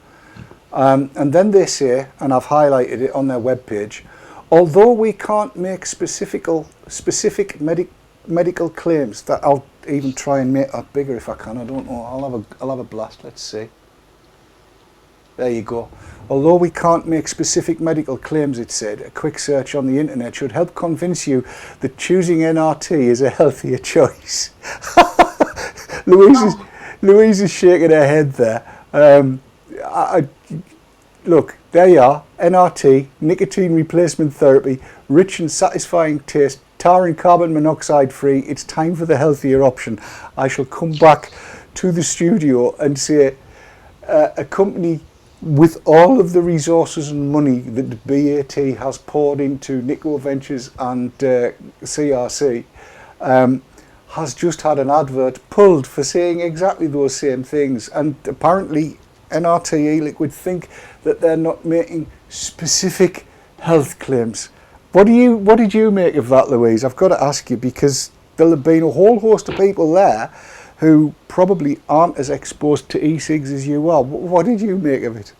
And then they say, and I've highlighted it on their webpage, although we can't make specific medical claims, that I'll even try and make that bigger if I can. I don't know. I'll have a blast. Let's see. There you go. Although we can't make specific medical claims, it said, a quick search on the internet should help convince you that choosing NRT is a healthier choice. Louise is shaking her head there. Look, there you are. NRT, nicotine replacement therapy, rich and satisfying taste, tar and carbon monoxide free. It's time for the healthier option. I shall come back to the studio and say a company with all of the resources and money that BAT has poured into Nico Ventures and CRC has just had an advert pulled for saying exactly those same things. And apparently NRT e-liquid think that they're not making specific health claims. What did you make of that, Louise? I've got to ask you, because there'll have been a whole host of people there who probably aren't as exposed to e-cigs as you are. What did you make of it?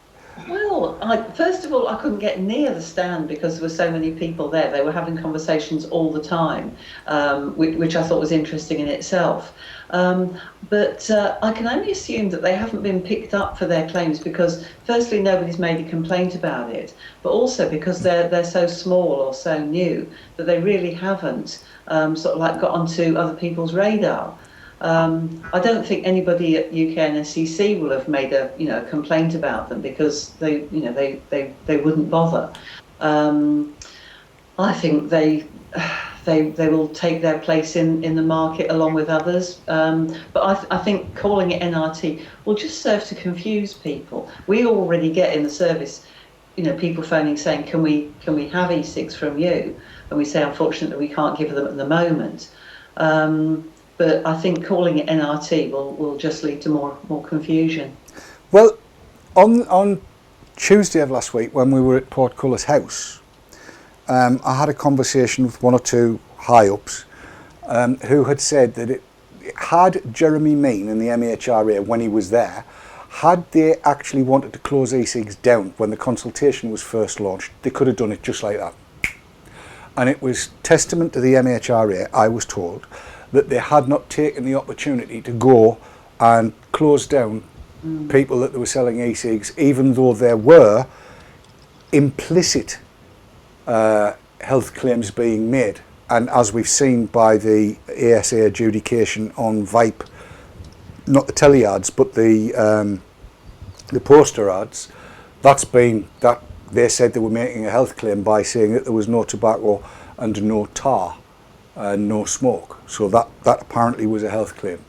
Well, first of all, I couldn't get near the stand because there were so many people there. They were having conversations all the time, which I thought was interesting in itself. But I can only assume that they haven't been picked up for their claims because, firstly, nobody's made a complaint about it, but also because they're so small or so new that they really haven't sort of like got onto other people's radar. I don't think anybody at UK NSCC will have made a complaint about them because they wouldn't bother. I think they will take their place in the market along with others. But I think calling it NRT will just serve to confuse people. We already get in the service, people phoning saying, can we have e-cigs from you? And we say, unfortunately, we can't give them at the moment. But I think calling it NRT will just lead to more confusion. Well, on Tuesday of last week, when we were at Portcullis House, I had a conversation with one or two high-ups who had said that had Jeremy Mean in the MHRA, when he was there, had they actually wanted to close e-cigs down when the consultation was first launched, they could have done it just like that. And it was testament to the MHRA, I was told, that they had not taken the opportunity to go and close down people that they were selling e-cigs, even though there were implicit health claims being made. And as we've seen by the ASA adjudication on Vipe, not the telly ads, but the poster ads, that they said they were making a health claim by saying that there was no tobacco and no tar. No smoke, so that apparently was a health claim.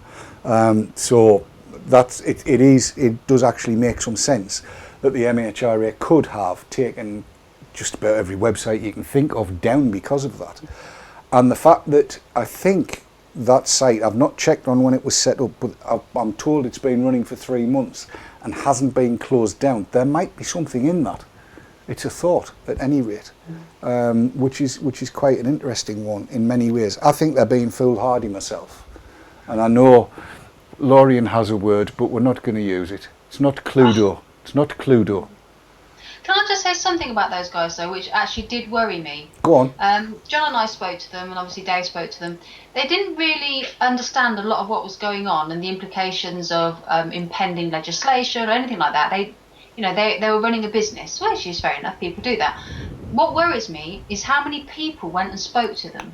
So that's it. It does actually make some sense that the MHRA could have taken just about every website you can think of down because of that. And the fact that I think that site, I've not checked on when it was set up, but I'm told it's been running for 3 months and hasn't been closed down. There might be something in that. It's a thought, at any rate, which is quite an interesting one in many ways. I think they're being foolhardy myself, and I know Lorien has a word, but we're not going to use it. It's not Cluedo. It's not Cluedo. Can I just say something about those guys, though, which actually did worry me? Go on. John and I spoke to them, and obviously Dave spoke to them. They didn't really understand a lot of what was going on and the implications of impending legislation or anything like that. They were running a business, which is fair enough, people do that. What worries me is how many people went and spoke to them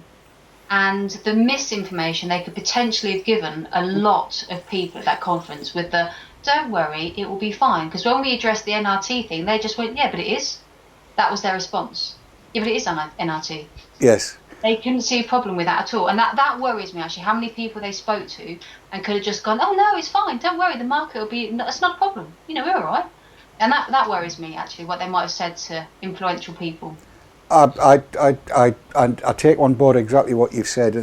and the misinformation they could potentially have given a lot of people at that conference with the, don't worry, it will be fine. Because when we addressed the NRT thing, they just went, yeah, but it is. That was their response. Yeah, but it is NRT. Yes. They couldn't see a problem with that at all. And that worries me, actually, how many people they spoke to and could have just gone, oh, no, it's fine, don't worry, the market will be, it's not a problem, we're all right. And that worries me, actually, what they might have said to influential people. I take on board exactly what you've said,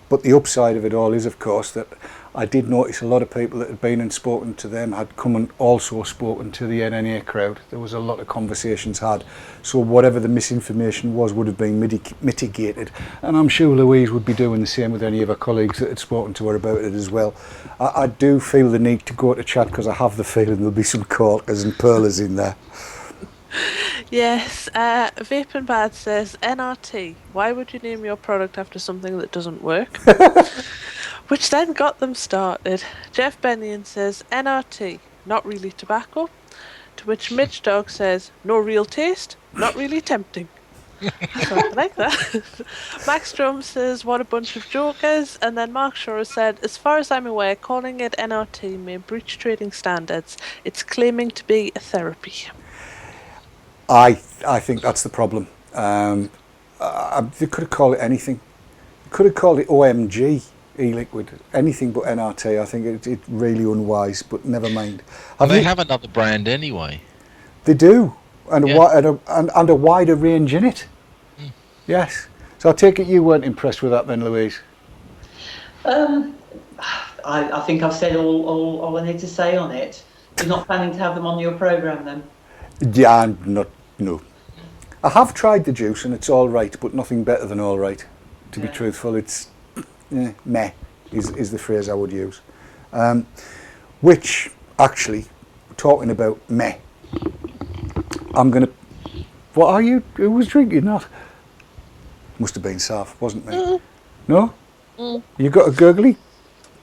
but the upside of it all is, of course, that I did notice a lot of people that had been and spoken to them had come and also spoken to the NNA crowd. There was a lot of conversations had, so whatever the misinformation was would have been mitigated, and I'm sure Louise would be doing the same with any of her colleagues that had spoken to her about it as well. I do feel the need to go to chat because I have the feeling there'll be some corkers and pearlers in there. Yes, Vaping Bad says, NRT, why would you name your product after something that doesn't work? Which then got them started. Jeff Bennion says, NRT, not really tobacco. To which Midge Dog says, no real taste, not really tempting. I like that. Max Drum says, what a bunch of jokers. And then Mark Shore said, as far as I'm aware, calling it NRT may breach trading standards. It's claiming to be a therapy. I think that's the problem. They could have called it anything. They could have called it OMG, e-liquid, anything but NRT. I think it's really unwise, but never mind. They have another brand anyway. They do, and a wider range in it. Mm. Yes. So I take it you weren't impressed with that then, Louise? I think I've said all I need to say on it. You're not planning to have them on your programme then? Yeah, no. I have tried the juice and it's all right, but nothing better than all right. To be truthful, it's meh is the phrase I would use. Which actually, talking about meh, I'm gonna. What are you? Who was drinking that? Must have been Sav, wasn't me. No. You got a gurgly?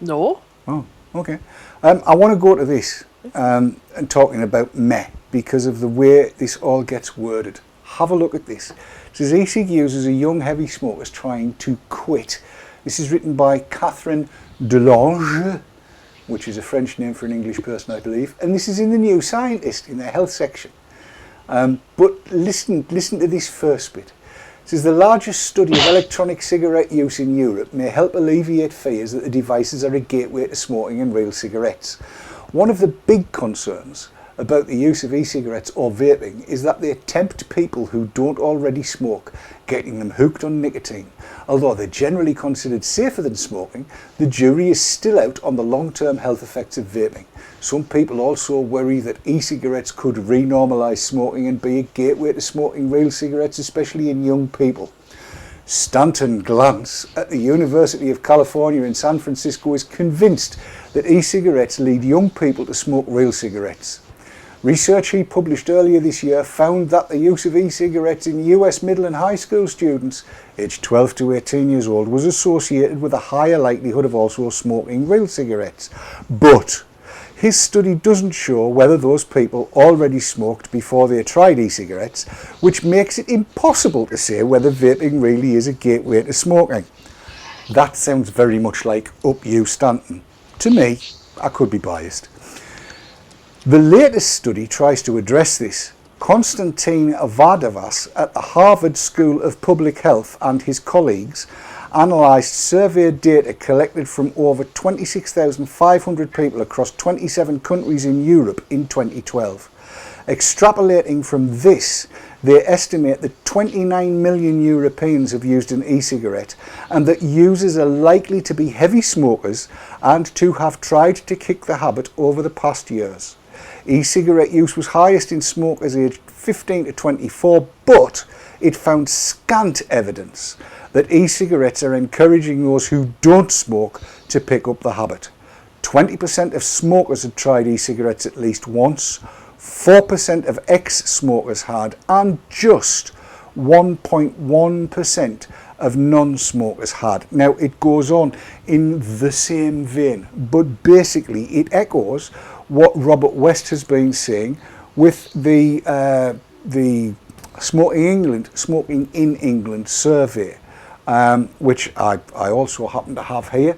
No. Oh, okay. I want to go to this and talking about meh, because of the way this all gets worded. Have a look at this. It says e-cig users are young heavy smokers trying to quit. This is written by Catherine Delange, which is a French name for an English person, I believe. And this is in the New Scientist, in their health section. But listen to this first bit. It says the largest study of electronic cigarette use in Europe may help alleviate fears that the devices are a gateway to smoking and real cigarettes. One of the big concerns about the use of e-cigarettes or vaping is that they tempt people who don't already smoke, getting them hooked on nicotine. Although they're generally considered safer than smoking, the jury is still out on the long-term health effects of vaping. Some people also worry that e-cigarettes could renormalise smoking and be a gateway to smoking real cigarettes, especially in young people. Stanton Glantz at the University of California in San Francisco is convinced that e-cigarettes lead young people to smoke real cigarettes. Research he published earlier this year found that the use of e-cigarettes in US middle and high school students aged 12 to 18 years old was associated with a higher likelihood of also smoking real cigarettes. But his study doesn't show whether those people already smoked before they tried e-cigarettes, which makes it impossible to say whether vaping really is a gateway to smoking. That sounds very much like up you, Stanton. To me, I could be biased. The latest study tries to address this. Konstantin Vardavas at the Harvard School of Public Health and his colleagues analysed survey data collected from over 26,500 people across 27 countries in Europe in 2012. Extrapolating from this, they estimate that 29 million Europeans have used an e-cigarette and that users are likely to be heavy smokers and to have tried to kick the habit over the past years. E-cigarette use was highest in smokers aged 15 to 24, but it found scant evidence that e-cigarettes are encouraging those who don't smoke to pick up the habit. 20% of smokers had tried e-cigarettes at least once, 4% of ex-smokers had, and just 1.1% of non-smokers had. Now it goes on in the same vein, but basically it echoes what Robert West has been saying with the Smoking in England survey, which I also happen to have here,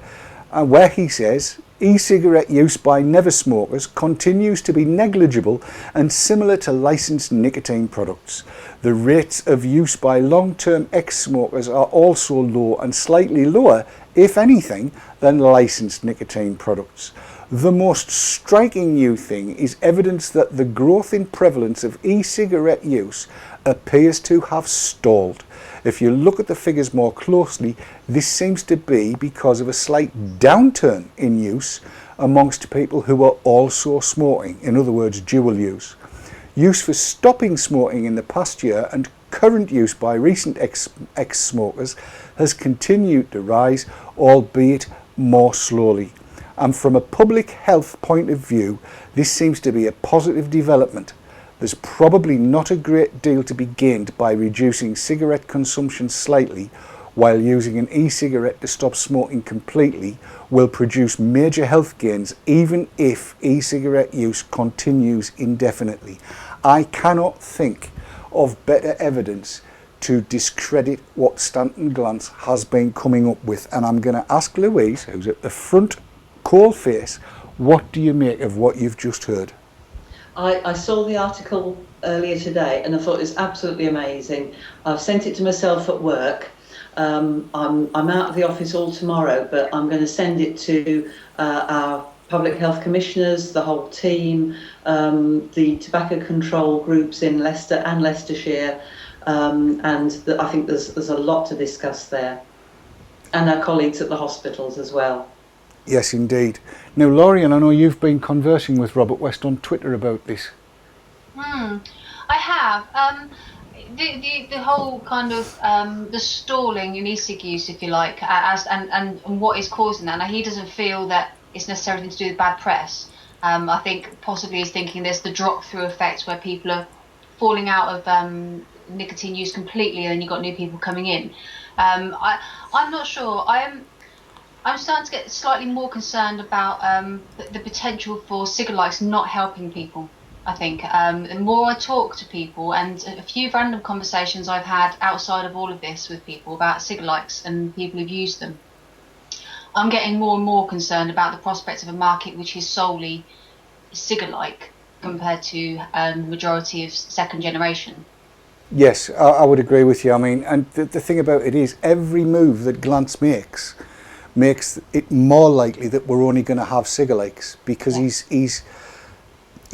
where he says E-cigarette use by never smokers continues to be negligible and similar to licensed nicotine products. The rates of use by long-term ex-smokers are also low and slightly lower, if anything, than licensed nicotine products. The most striking new thing is evidence that the growth in prevalence of e-cigarette use appears to have stalled. If you look at the figures more closely, this seems to be because of a slight downturn in use amongst people who are also smoking, in other words, dual use. Use for stopping smoking in the past year and current use by recent ex-smokers has continued to rise, albeit more slowly. And from a public health point of view, this seems to be a positive development. There's probably not a great deal to be gained by reducing cigarette consumption slightly, while using an e-cigarette to stop smoking completely will produce major health gains even if e-cigarette use continues indefinitely. I cannot think of better evidence to discredit what Stanton Glantz has been coming up with, and I'm going to ask Louise, who's at the front coal face, what do you make of what you've just heard? I saw the article earlier today and I thought it was absolutely amazing. I've sent it to myself at work. I'm out of the office all tomorrow, but I'm going to send it to our public health commissioners, the whole team, the tobacco control groups in Leicester and Leicestershire, and I think there's a lot to discuss there, and our colleagues at the hospitals as well. Yes, indeed. Now, Lorien, I know you've been conversing with Robert West on Twitter about this. I have. The whole kind of the stalling in e-cig use, if you like, and what is causing that. Now, he doesn't feel that it's necessarily to do with bad press. I think possibly he's thinking there's the drop-through effect where people are falling out of nicotine use completely, and then you've got new people coming in. I'm not sure. I'm starting to get slightly more concerned about the potential for cig-likes not helping people, I think. The more I talk to people, and a few random conversations I've had outside of all of this with people about cig-likes and people who've used them, I'm getting more and more concerned about the prospects of a market which is solely cig-like compared to the majority of second generation. Yes, I would agree with you. I mean, and the thing about it is, every move that Glantz makes it more likely that we're only going to have cig-likes, because he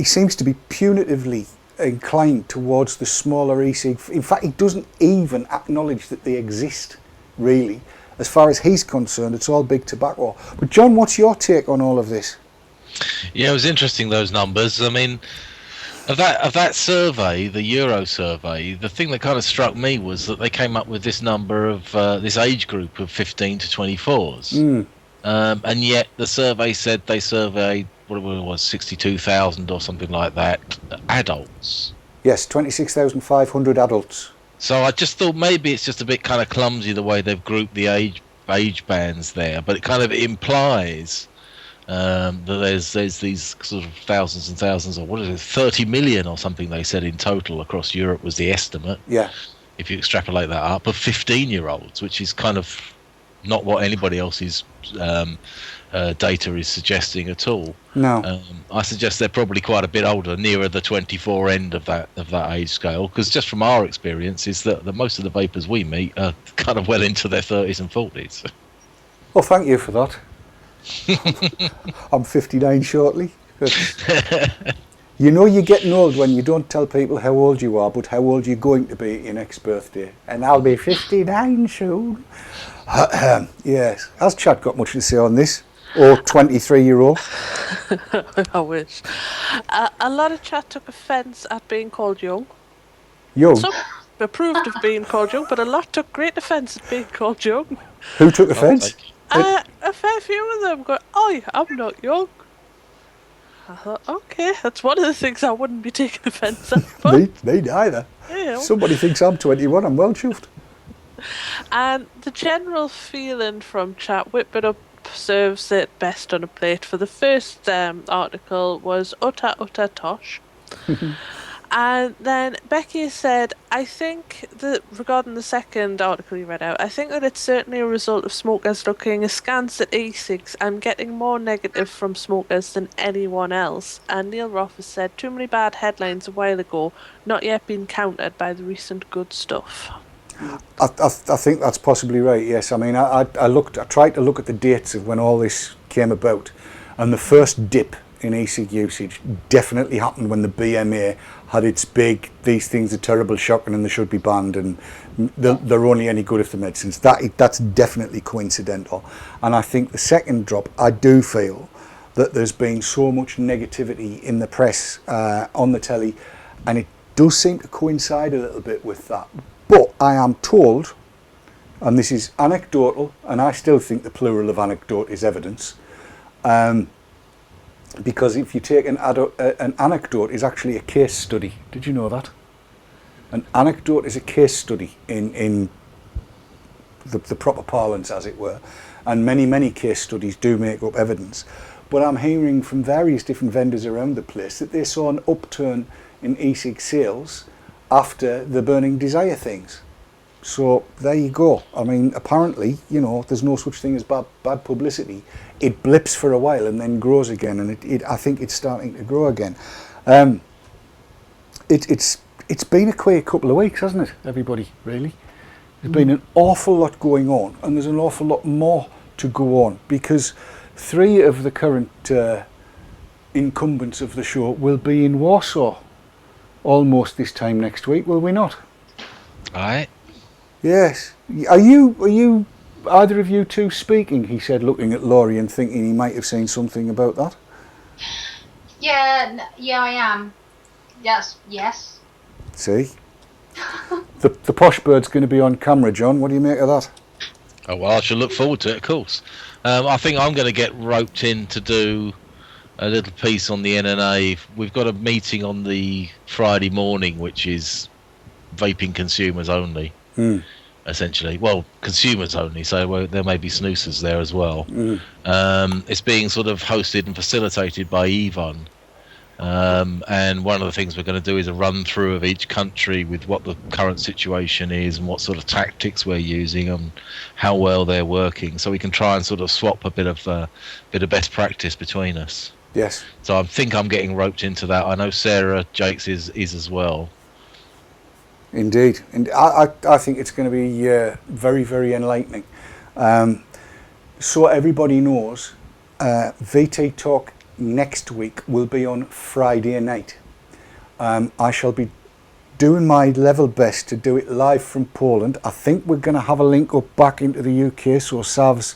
seems to be punitively inclined towards the smaller e-cig. In fact, he doesn't even acknowledge that they exist, really. As far as he's concerned, it's all big tobacco. But John, what's your take on all of this? Yeah, it was interesting, those numbers. I mean, of that survey, the Euro survey, the thing that kind of struck me was that they came up with this number of this age group of 15 to 24s. And yet the survey said they surveyed, whatever it was, 62,000 or something like that, adults. Yes, 26,500 adults. So I just thought maybe it's just a bit kind of clumsy the way they've grouped the age bands there, but it kind of implies that there's these sort of thousands and thousands, or what is it, 30 million or something they said in total across Europe was the estimate. Yeah. If you extrapolate that up, of 15-year-olds, which is kind of not what anybody else's data is suggesting at all. No. I suggest they're probably quite a bit older, nearer the 24 end of that age scale, because just from our experience is that most of the vapors we meet are kind of well into their 30s and 40s. Well, thank you for that. I'm 59 shortly. You know you're getting old when you don't tell people how old you are, but how old you're going to be at your next birthday. And I'll be 59 soon. Yes. Has Chad got much to say on this? Or 23-year-old? I wish. A lot of chat took offence at being called young. Young? Some approved of being called young, but a lot took great offence at being called young. Who took offence? A fair few of them go, "Oh, I'm not young." I thought, okay, that's one of the things I wouldn't be taking offence at. But, me neither. Yeah. Somebody thinks I'm 21, I'm well chuffed. And the general feeling from chat, Whip It Up serves it best on a plate. For the first article was utter tosh. And then Becky said, I think that regarding the second article you read out, I think that it's certainly a result of smokers looking askance at e-cigs and getting more negative from smokers than anyone else. And Neil Roth has said, too many bad headlines a while ago, not yet been countered by the recent good stuff. I think that's possibly right. Yes, I mean, I tried to look at the dates of when all this came about, and the first dip in e-cig usage definitely happened when the BMA had its big, these things are terrible, shocking, and they should be banned, and they're only any good if the medicines. That's definitely coincidental. And I think the second drop, I do feel that there's been so much negativity in the press, on the telly, and it does seem to coincide a little bit with that. But I am told, and this is anecdotal, and I still think the plural of anecdote is evidence, because if you take an anecdote is actually a case study. Did you know that? An anecdote is a case study in the proper parlance, as it were, and many case studies do make up evidence. But I'm hearing from various different vendors around the place that they saw an upturn in e-cig sales after the Burning Desire things. So there you go. I mean, apparently, you know, there's no such thing as bad publicity. It blips for a while and then grows again, and I think it's starting to grow again. It's been a quiet couple of weeks, hasn't it, everybody, really? There's been an awful lot going on, and there's an awful lot more to go on, because 3 of the current incumbents of the show will be in Warsaw almost this time next week, will we not? Aye. Yes. Are you either of you two speaking? He said, looking at Lorien, thinking he might have seen something about that. Yeah, I am. Yes. See? the posh bird's going to be on camera, John. What do you make of that? Oh, well, I shall look forward to it, of course. I think I'm going to get roped in to do a little piece on the NNA. We've got a meeting on the Friday morning, which is vaping consumers only, essentially. Well, consumers only, so there may be snoozers there as well. It's being sort of hosted and facilitated by Yvonne. And one of the things we're going to do is a run through of each country with what the current situation is and what sort of tactics we're using and how well they're working, so we can try and sort of swap a bit of best practice between us. Yes. So I think I'm getting roped into that. I know Sarah Jakes is as well. Indeed. And I think it's going to be very, very enlightening. So everybody knows, VT Talk next week will be on Friday night. I shall be doing my level best to do it live from Poland. I think we're going to have a link up back into the UK, so Sav's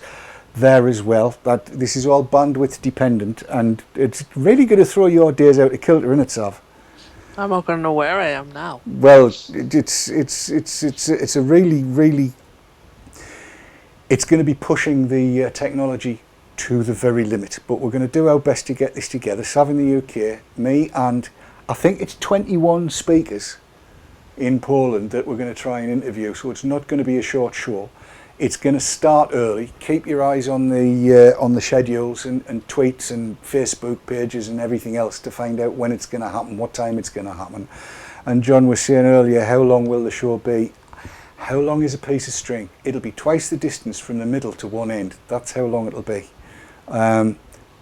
there as well. That this is all bandwidth dependent, and it's really going to throw your days out of kilter, isn't it, Sav? I'm not going to know where I am now. Well, it's a really it's going to be pushing the technology to the very limit, but we're going to do our best to get this together. Sav in the UK, me, and I think it's 21 speakers in Poland that we're going to try and interview, so it's not going to be a short show. It's going to start early. Keep your eyes on the schedules and tweets and Facebook pages and everything else to find out when it's going to happen, what time it's going to happen. And John was saying earlier, how long will the show be? How long is a piece of string? It'll be twice the distance from the middle to one end. That's how long it'll be. 2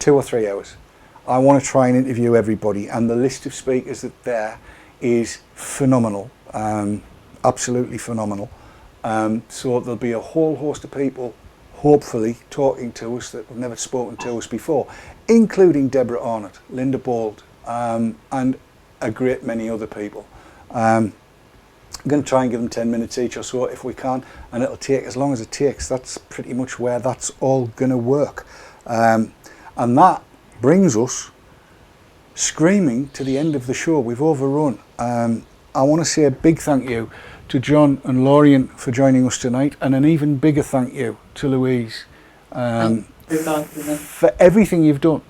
or 3 hours. I want to try and interview everybody, and the list of speakers that there is phenomenal, absolutely phenomenal. So there'll be a whole host of people, hopefully, talking to us that have never spoken to us before, including Deborah Arnott, Linda Bald, and a great many other people. I'm going to try and give them 10 minutes each or so if we can, and it'll take as long as it takes. That's pretty much where that's all going to work. And that brings us screaming to the end of the show. We've overrun. I want to say a big thank you to John and Lorien for joining us tonight, and an even bigger thank you to Louise for everything you've done.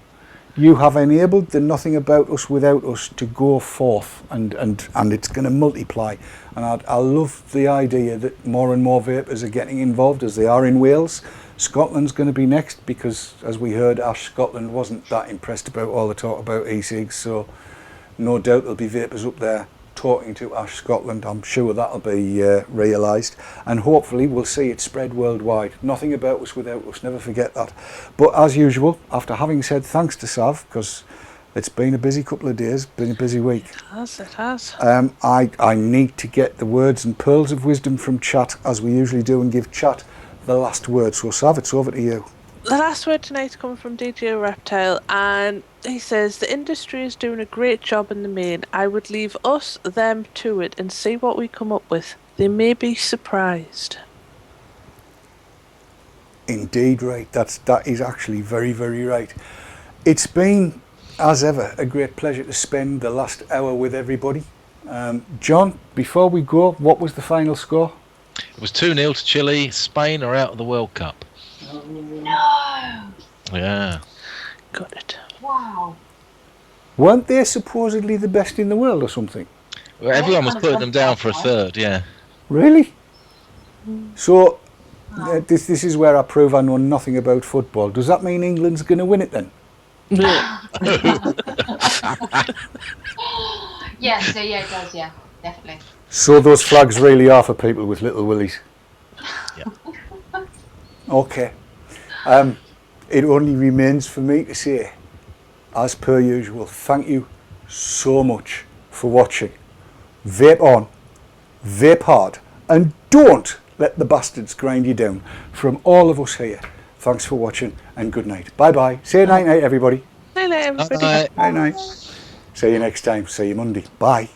You have enabled the Nothing About Us Without Us to go forth, and it's going to multiply. And I love the idea that more and more vapers are getting involved, as they are in Wales. Scotland's going to be next, because as we heard, Ash Scotland wasn't that impressed about all the talk about e-cigs, so no doubt there'll be vapers up there talking to Ash Scotland. I'm sure that'll be realised, and hopefully we'll see it spread worldwide. Nothing about us without us, never forget that. But as usual, after having said thanks to Sav, because it's been a busy couple of days, been a busy week. It has. I need to get the words and pearls of wisdom from chat, as we usually do, and give chat the last word. So Sav, it's over to you. The last word tonight comes from DJ Reptile, and he says, the industry is doing a great job in the main. I would leave us, them to it and see what we come up with. They may be surprised. Indeed, right. That is actually very, very right. It's been, as ever, a great pleasure to spend the last hour with everybody. John, before we go, what was the final score? It was 2-0 to Chile. Spain are out of the World Cup. No! Yeah. Got it. Wow. Weren't they supposedly the best in the world or something? Well, everyone was putting them down for a third, yeah. Really? So, this is where I prove I know nothing about football. Does that mean England's going to win it then? Yeah, so yeah, it does, yeah, definitely. So those flags really are for people with little willies? Yeah. Okay. It only remains for me to say, as per usual, thank you so much for watching. Vape on, vape hard, and don't let the bastards grind you down. From all of us here, thanks for watching and good night. Bye bye. Say night night, everybody. Night, everybody. Bye. Night night. See you next time. See you Monday. Bye.